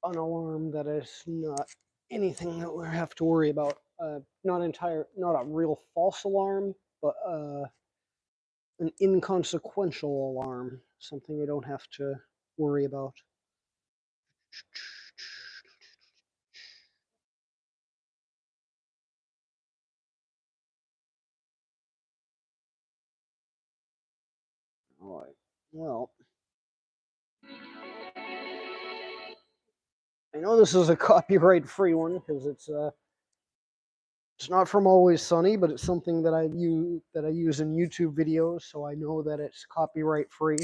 an alarm that is not anything that we have to worry about. Not a real false alarm, but an inconsequential alarm, something we don't have to worry about. All right. Well, I know this is a copyright-free one because it's not from Always Sunny, but it's something that I use in YouTube videos, so I know that it's copyright-free.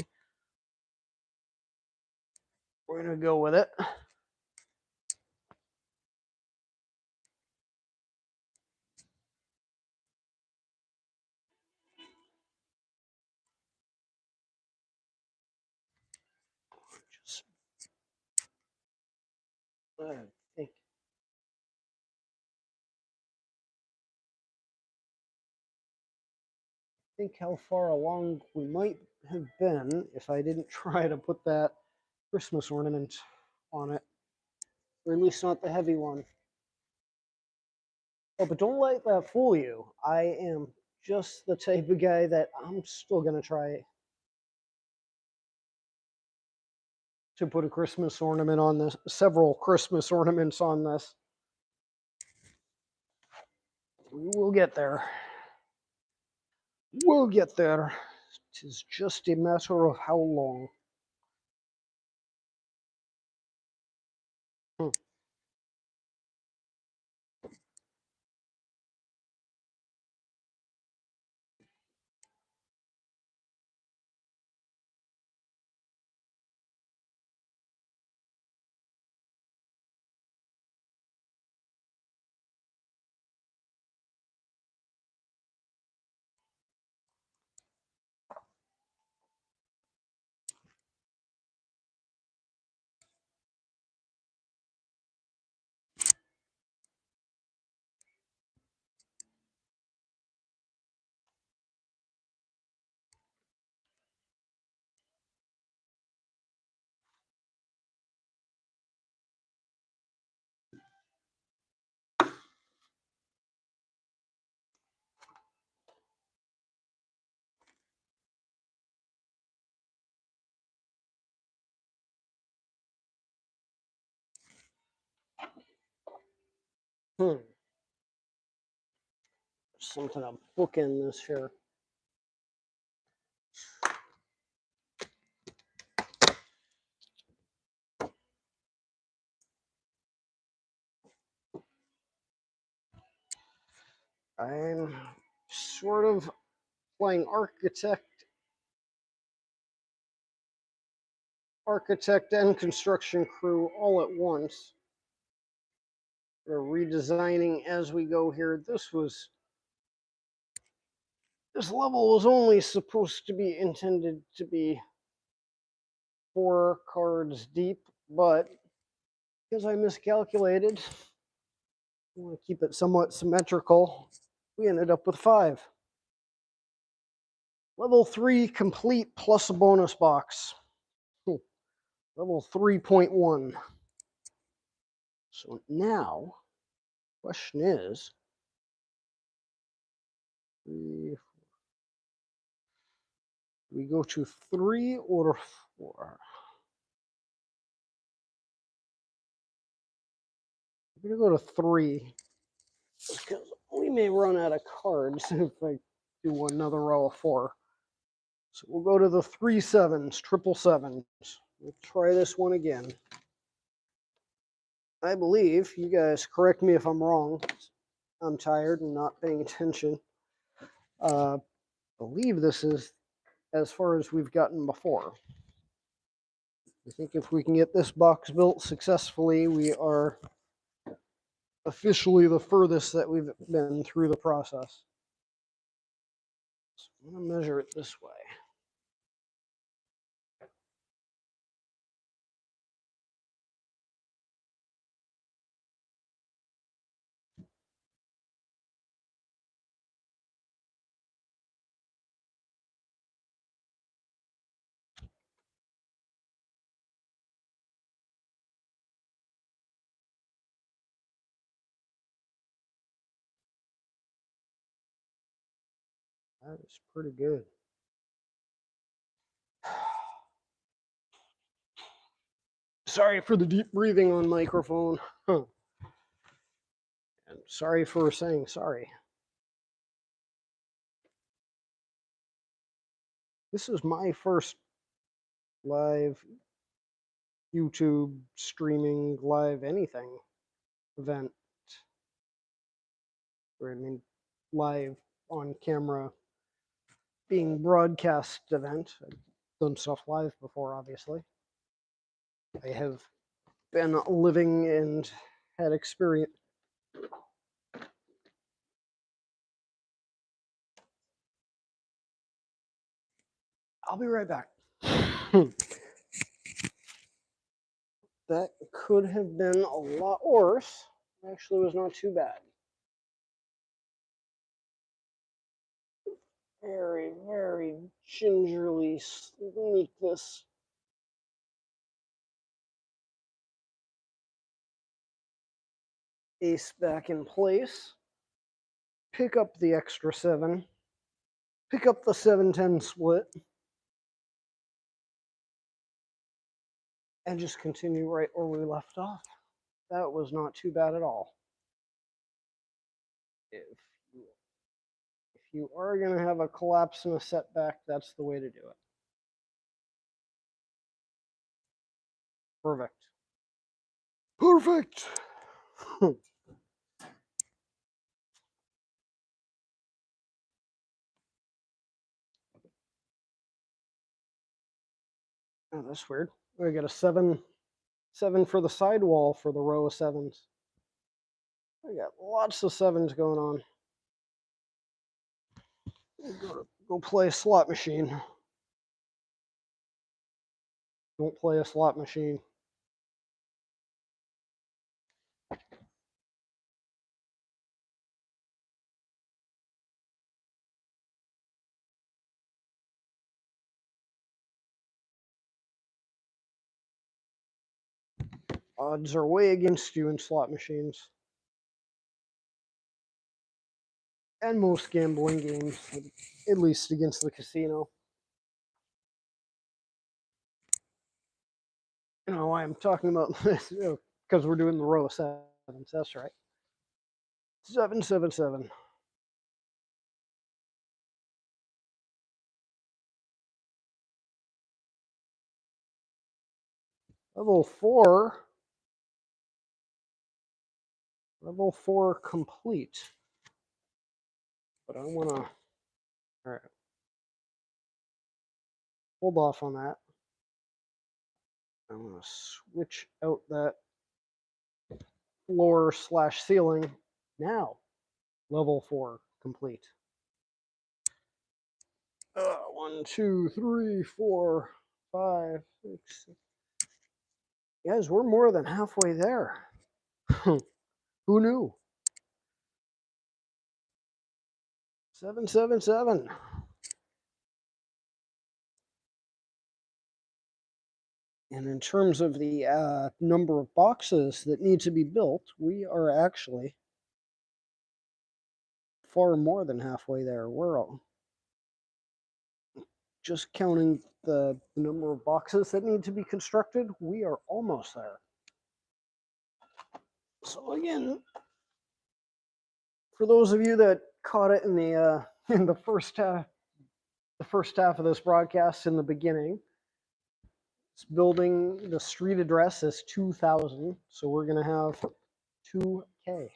We're gonna go with it. Just, think how far along we might have been if I didn't try to put that Christmas ornament on it, or at least not the heavy one. Oh, but don't let that fool you. I am just the type of guy that I'm still gonna try to put a Christmas ornament on this, several Christmas ornaments on this. We will get there. We'll get there. It is just a matter of how long. Something to bookend this here. I'm sort of playing architect and construction crew all at once. We're redesigning as we go here. This level was only supposed to be intended to be 4 cards deep, but because I miscalculated, I want to keep it somewhat symmetrical, we ended up with 5. Level 3 complete plus a bonus box. Level 3.1. So now question is, we go to 3 or 4. I'm gonna go to 3 because we may run out of cards if I do another row of 4. So we'll go to the 3 sevens, triple sevens. We'll try this one again. I believe, you guys correct me if I'm wrong, I'm tired and not paying attention. I believe this is as far as we've gotten before. I think if we can get this box built successfully, we are officially the furthest that we've been through the process. So I'm going to measure it this way. That is pretty good. Sorry for the deep breathing on microphone. And sorry for saying sorry. This is my first live YouTube streaming live anything event. Or I mean live on camera being broadcast event. I've done stuff live before, obviously. I have been living and had experience. I'll be right back. That could have been a lot worse. Actually, was not too bad. Very, very gingerly sneak this ace back in place. Pick up the extra 7. Pick up the 7-10 split. And just continue right where we left off. That was not too bad at all. If you are going to have a collapse and a setback, that's the way to do it. Perfect. Perfect. Oh, that's weird. We got a 7 for the sidewall for the row of 7s. We got lots of 7s going on. Go play a slot machine. Don't play a slot machine. Odds are way against you in slot machines. And most gambling games, at least against the casino. You know why I'm talking about this? Because we're doing the row of 7s. That's right. 7, 7, 7. Level 4. Level 4 complete. But I want to. All right. Hold off on that. I'm going to switch out that floor / ceiling. Now, level 4 complete. 1, 2, 3, 4, 5, 6, 7. Guys, we're more than halfway there. Who knew? 7, 7, 7. And in terms of the number of boxes that need to be built, we are actually far more than halfway there. We're all just counting the number of boxes that need to be constructed. We are almost there. So again, for those of you that caught it in the first half of this broadcast in the beginning, this building, the street address is 2000, so we're going to have 2K.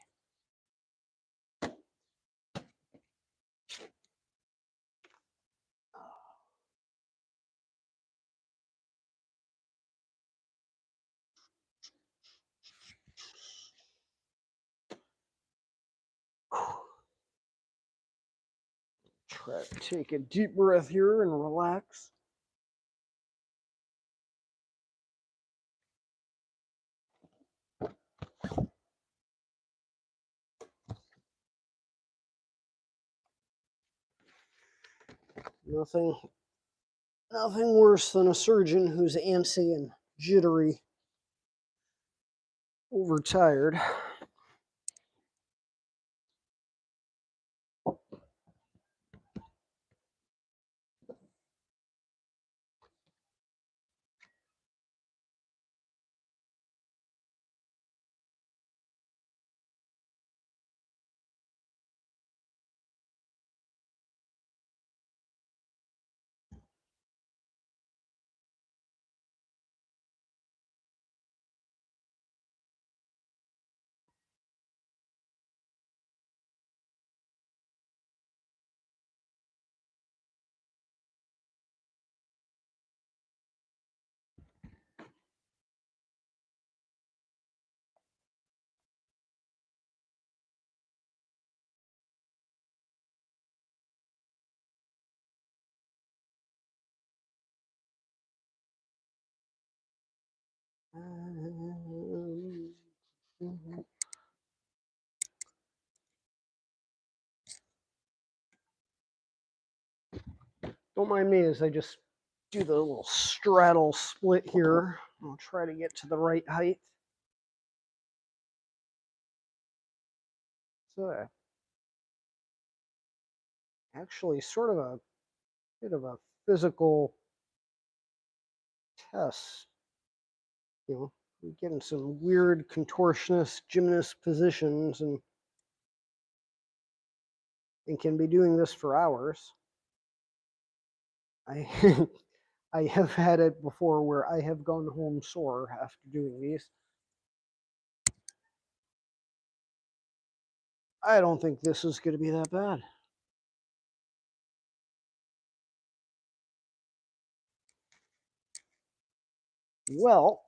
Try to take a deep breath here and relax. Nothing worse than a surgeon who's antsy and jittery, overtired. Don't mind me as I just do the little straddle split here. I'll try to get to the right height. So actually sort of a bit of a physical test. You know, we get in some weird contortionist gymnast positions and can be doing this for hours. I I have had it before where I have gone home sore after doing these. I don't think this is going to be that bad. Well,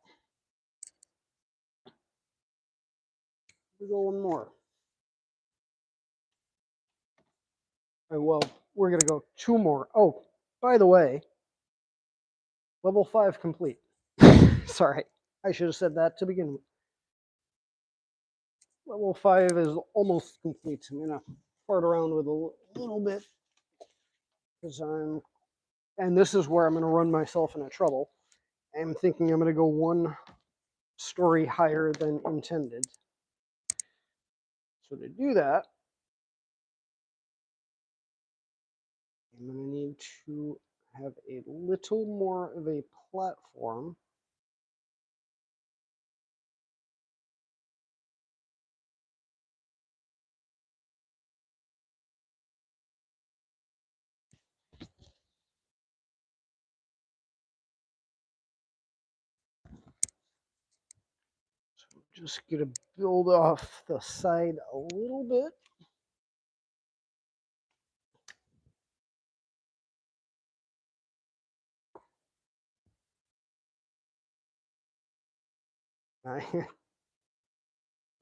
we go one more. Well, we're going to go two more. Oh, by the way, level 5 complete. Sorry, I should have said that to begin with. Level 5 is almost complete. I'm going to fart around with a little bit because and this is where I'm going to run myself into trouble. I'm thinking I'm going to go one story higher than intended. So to do that, I'm going to need to have a little more of a platform. So I'm just going to build off the side a little bit. I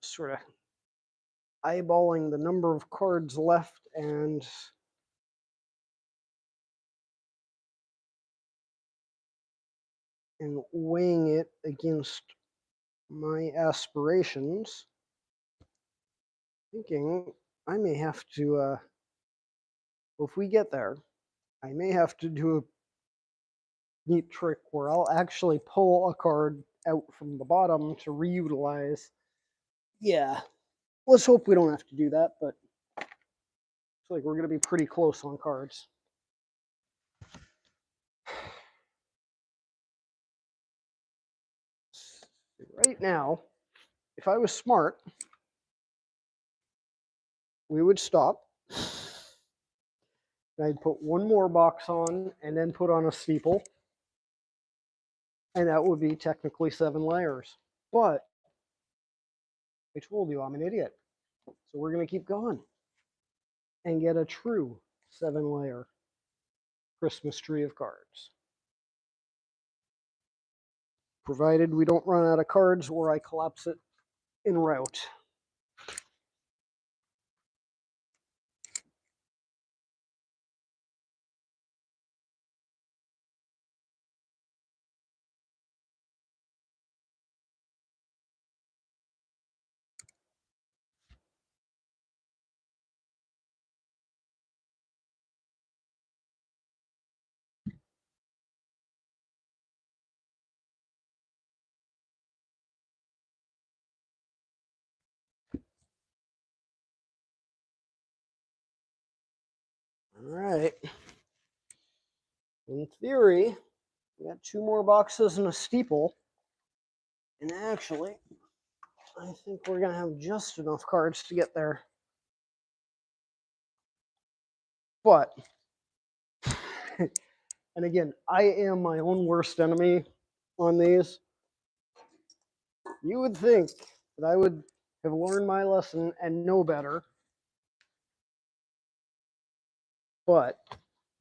sort of eyeballing the number of cards left and weighing it against my aspirations, thinking I may have to, if we get there, I may have to do a neat trick where I'll actually pull a card out from the bottom to reutilize. Yeah, let's hope we don't have to do that, but like we're going to be pretty close on cards. Right now, if I was smart, we would stop. I'd put one more box on and then put on a steeple. And that would be technically 7 layers. But I told you I'm an idiot. So we're going to keep going and get a true 7-layer Christmas tree of cards. Provided we don't run out of cards or I collapse it en route. All right. In theory, we got 2 more boxes and a steeple. And actually, I think we're going to have just enough cards to get there. But, and again, I am my own worst enemy on these. You would think that I would have learned my lesson and know better. But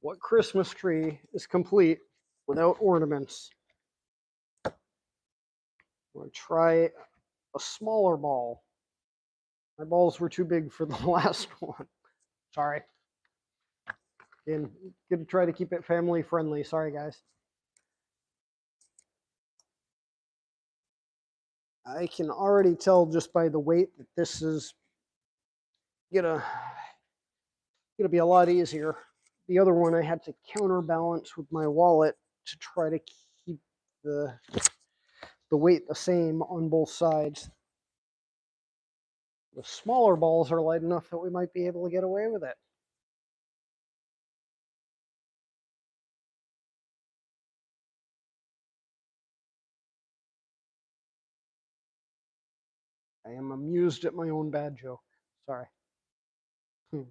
what Christmas tree is complete without ornaments? I'm going to try a smaller ball. My balls were too big for the last one. Sorry. And going to try to keep it family friendly. Sorry, guys. I can already tell just by the weight that this is gonna be a lot easier. The other one I had to counterbalance with my wallet to try to keep the weight the same on both sides. The smaller balls are light enough that we might be able to get away with it. I am amused at my own bad joke. Sorry. All right.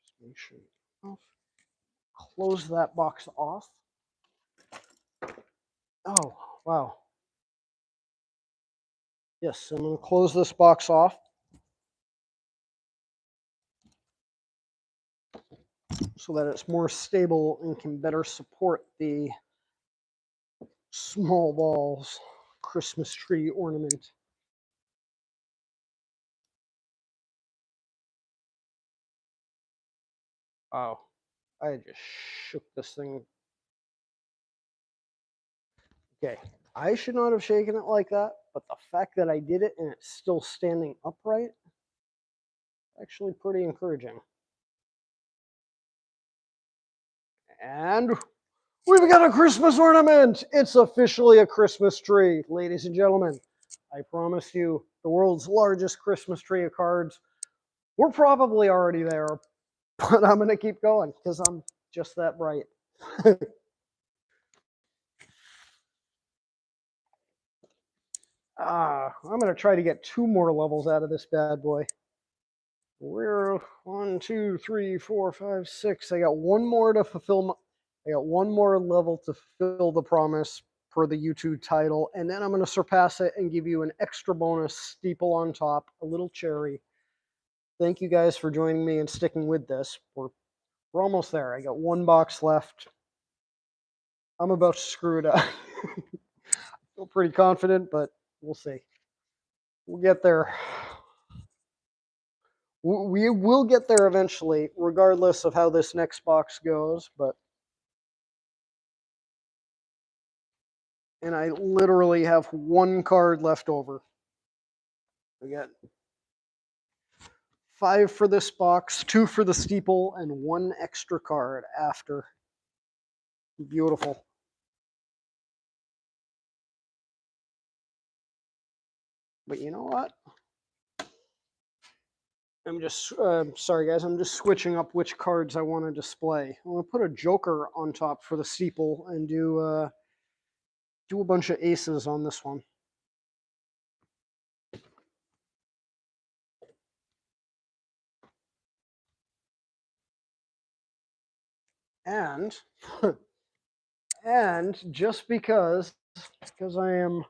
Just make sure you close that box off. Oh, wow. Yes, I'm going to close this box off so that it's more stable and can better support the small balls Christmas tree ornament. Oh, I just shook this thing. Okay, I should not have shaken it like that, but the fact that I did it and it's still standing upright, actually pretty encouraging. And we've got a Christmas ornament. It's officially a Christmas tree, ladies and gentlemen. I promise you, the world's largest Christmas tree of cards. We're probably already there, but I'm going to keep going because I'm just that bright. I'm going to try to get 2 more levels out of this bad boy. We're 1, 2, 3, 4, 5, 6. I got one more to fulfill. I got one more level to fulfill the promise per the YouTube title, and then I'm going to surpass it and give you an extra bonus steeple on top, a little cherry. Thank you guys for joining me and sticking with this. We're almost there. I got 1 box left. I'm about to screw it up. I feel pretty confident, but we'll see. We'll get there. We will get there eventually, regardless of how this next box goes, but... And I literally have 1 card left over. I got 5 for this box, 2 for the steeple, and 1 extra card after. Beautiful. But you know what? I'm just, sorry guys, I'm just switching up which cards I want to display. I'm going to put a joker on top for the steeple and do a bunch of aces on this one. And, and just because I am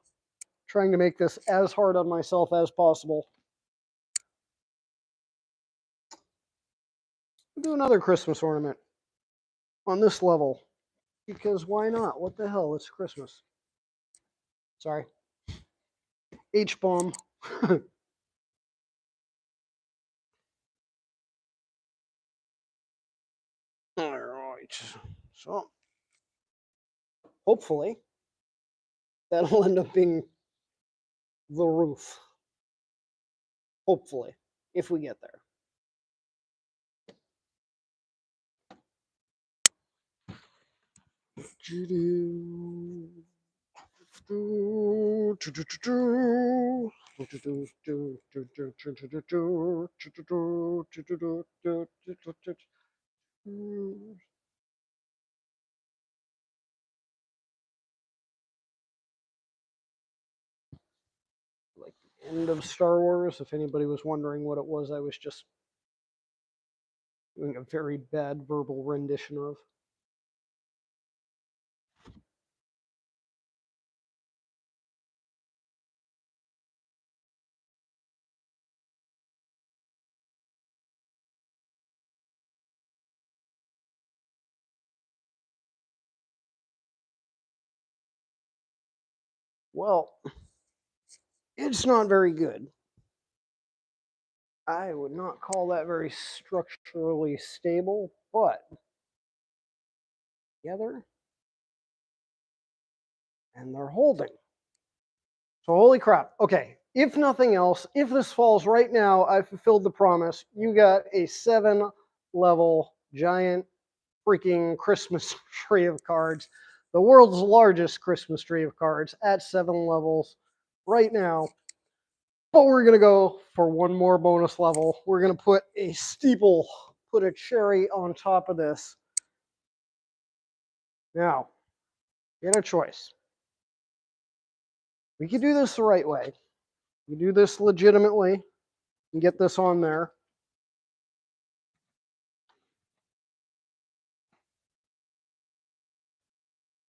trying to make this as hard on myself as possible, I'll do another Christmas ornament on this level. Because why not? What the hell? It's Christmas. Sorry. H-bomb. All right. So, hopefully, that'll end up being the roof. Hopefully, if we get there. Like the end of Star Wars, if anybody was wondering what it was, I was just doing a very bad verbal rendition of. Well, it's not very good. I would not call that very structurally stable, but together, and they're holding. So holy crap. Okay, if nothing else, if this falls right now, I fulfilled the promise. You got a 7-level giant freaking Christmas tree of cards. The world's largest Christmas tree of cards at 7 levels right now. But we're going to go for one more bonus level. We're going to put a steeple, put a cherry on top of this. Now, you got a choice. We could do this the right way. We do this legitimately and get this on there.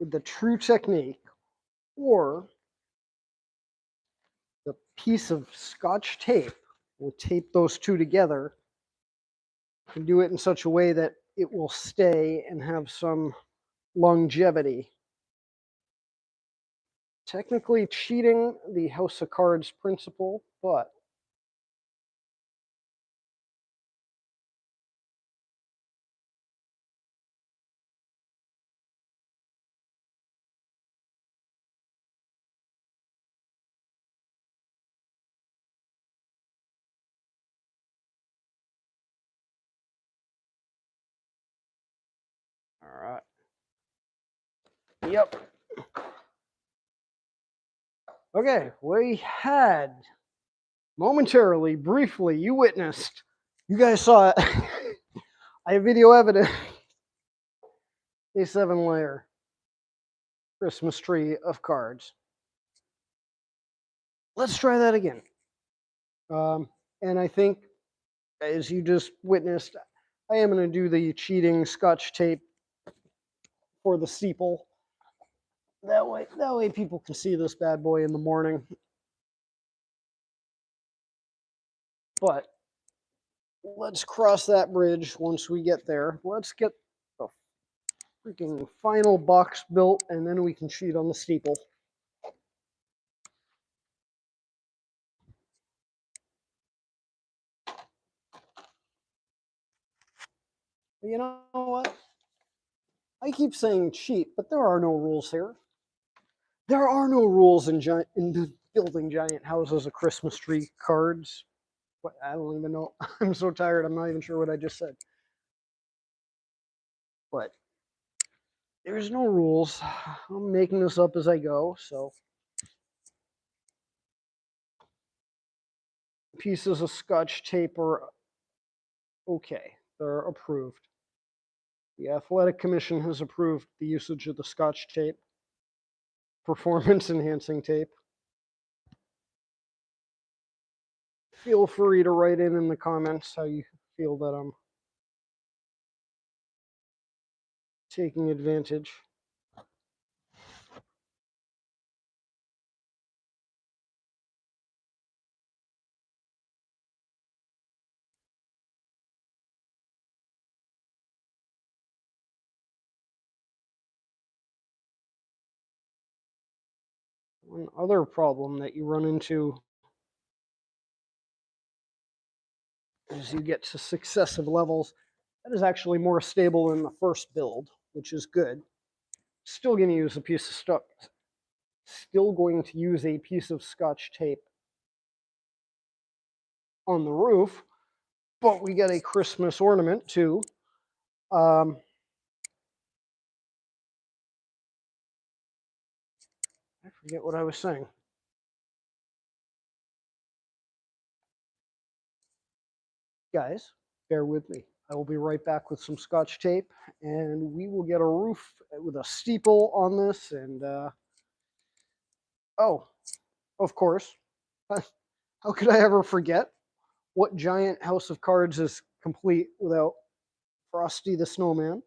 With the true technique, or the piece of Scotch tape will tape those two together and do it in such a way that it will stay and have some longevity. Technically cheating the House of Cards principle, but all right. Yep. Okay, we had momentarily, briefly, you witnessed, you guys saw it. I have video evidence. A 7-layer Christmas tree of cards. Let's try that again. And I think, as you just witnessed, I am going to do the cheating Scotch tape for the steeple. That way people can see this bad boy in the morning. But let's cross that bridge once we get there. Let's get the freaking final box built, and then we can cheat on the steeple. You know what? I keep saying cheat, but there are no rules here. There are no rules in building giant houses of Christmas tree cards. What, I don't even know. I'm so tired. I'm not even sure what I just said. But there's no rules. I'm making this up as I go, so pieces of Scotch tape are okay. They're approved. The Athletic Commission has approved the usage of the Scotch tape, performance enhancing tape. Feel free to write in the comments how you feel that I'm taking advantage. One other problem that you run into as you get to successive levels, that is actually more stable than the first build, which is good. Still going to use a piece of stuff. Still going to use a piece of Scotch tape on the roof, but we get a Christmas ornament too. I forget what I was saying. Guys, bear with me. I will be right back with some Scotch tape, and we will get a roof with a steeple on this. And oh, of course, how could I ever forget? What giant house of cards is complete without Frosty the Snowman?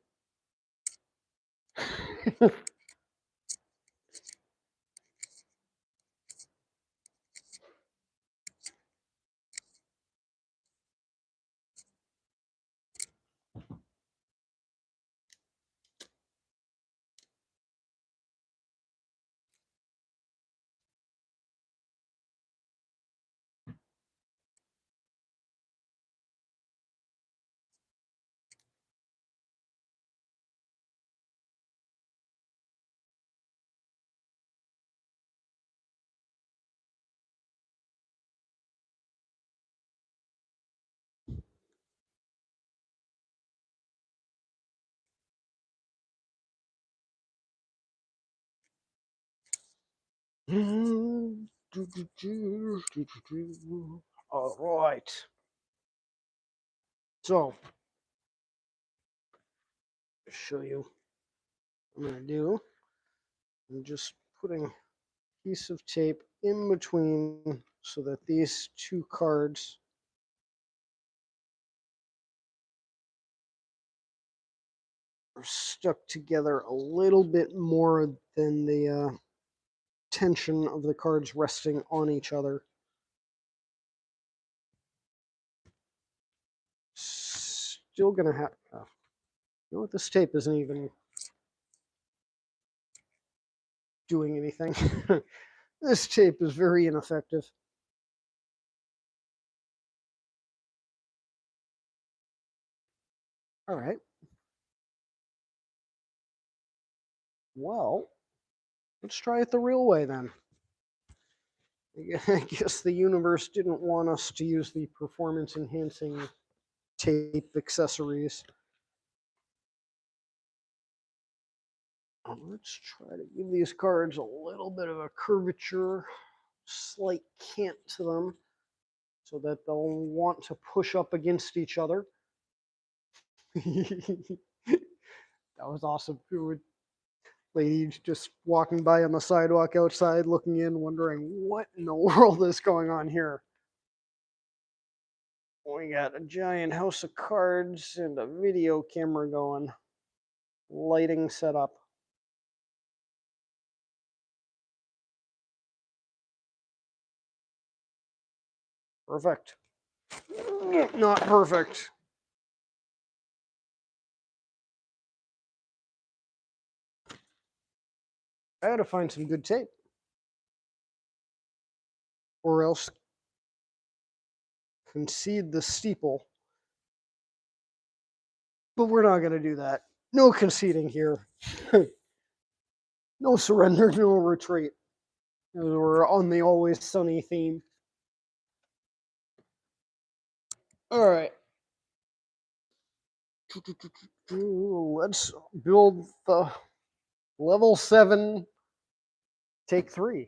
All right. So, to show you what I'm going to do. I'm just putting a piece of tape in between so that these two cards are stuck together a little bit more than the tension of the cards resting on each other. Still gonna have. You know what? This tape isn't even doing anything. This tape is very ineffective. All right. Well, let's try it the real way then. I guess the universe didn't want us to use the performance enhancing tape accessories. Let's try to give these cards a little bit of a curvature, slight cant to them, so that they'll want to push up against each other. That was awesome. Lady just walking by on the sidewalk outside, looking in, wondering what in the world is going on here. We got a giant house of cards and a video camera going. Lighting set up. Perfect. Not perfect. I had to find some good tape. Or else concede the steeple. But we're not going to do that. No conceding here. No surrender, no retreat. We're on the Always Sunny theme. All right. Let's build the level 7, take 3.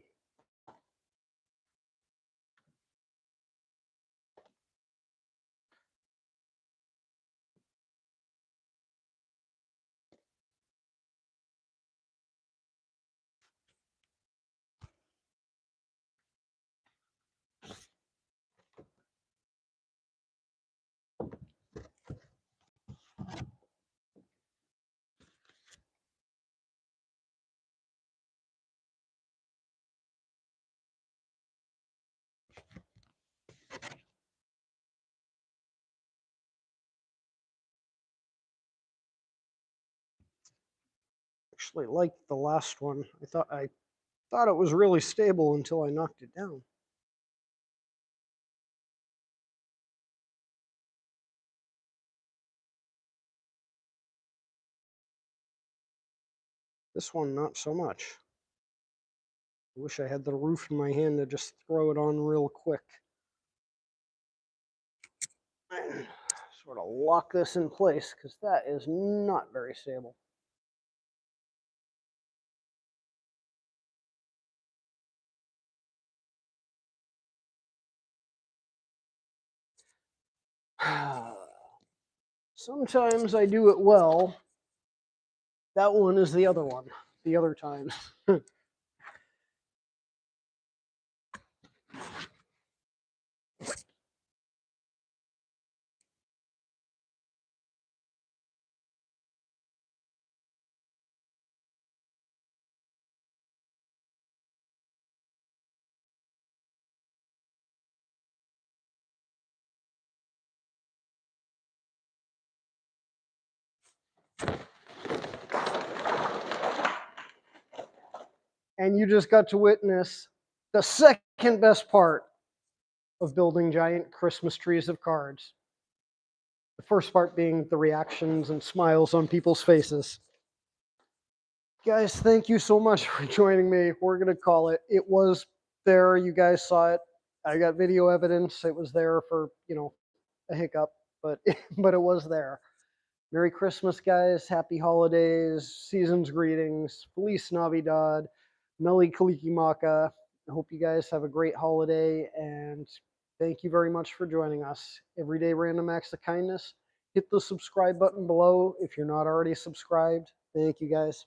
actually liked the last one. I thought it was really stable until I knocked it down. This one, not so much. I wish I had the roof in my hand to just throw it on real quick. And sort of lock this in place because that is not very stable. Sometimes I do it well. That one is the other one, the other times. And you just got to witness the second best part of building giant Christmas trees of cards. The first part being the reactions and smiles on people's faces. Guys, thank you so much for joining me. We're going to call it. It was there. You guys saw it. I got video evidence. It was there for, a hiccup, but but it was there. Merry Christmas, guys. Happy holidays. Season's greetings. Feliz Navidad. Meli Kalikimaka. I hope you guys have a great holiday, and thank you very much for joining us. Everyday Random Acts of Kindness. Hit the subscribe button below if you're not already subscribed. Thank you, guys.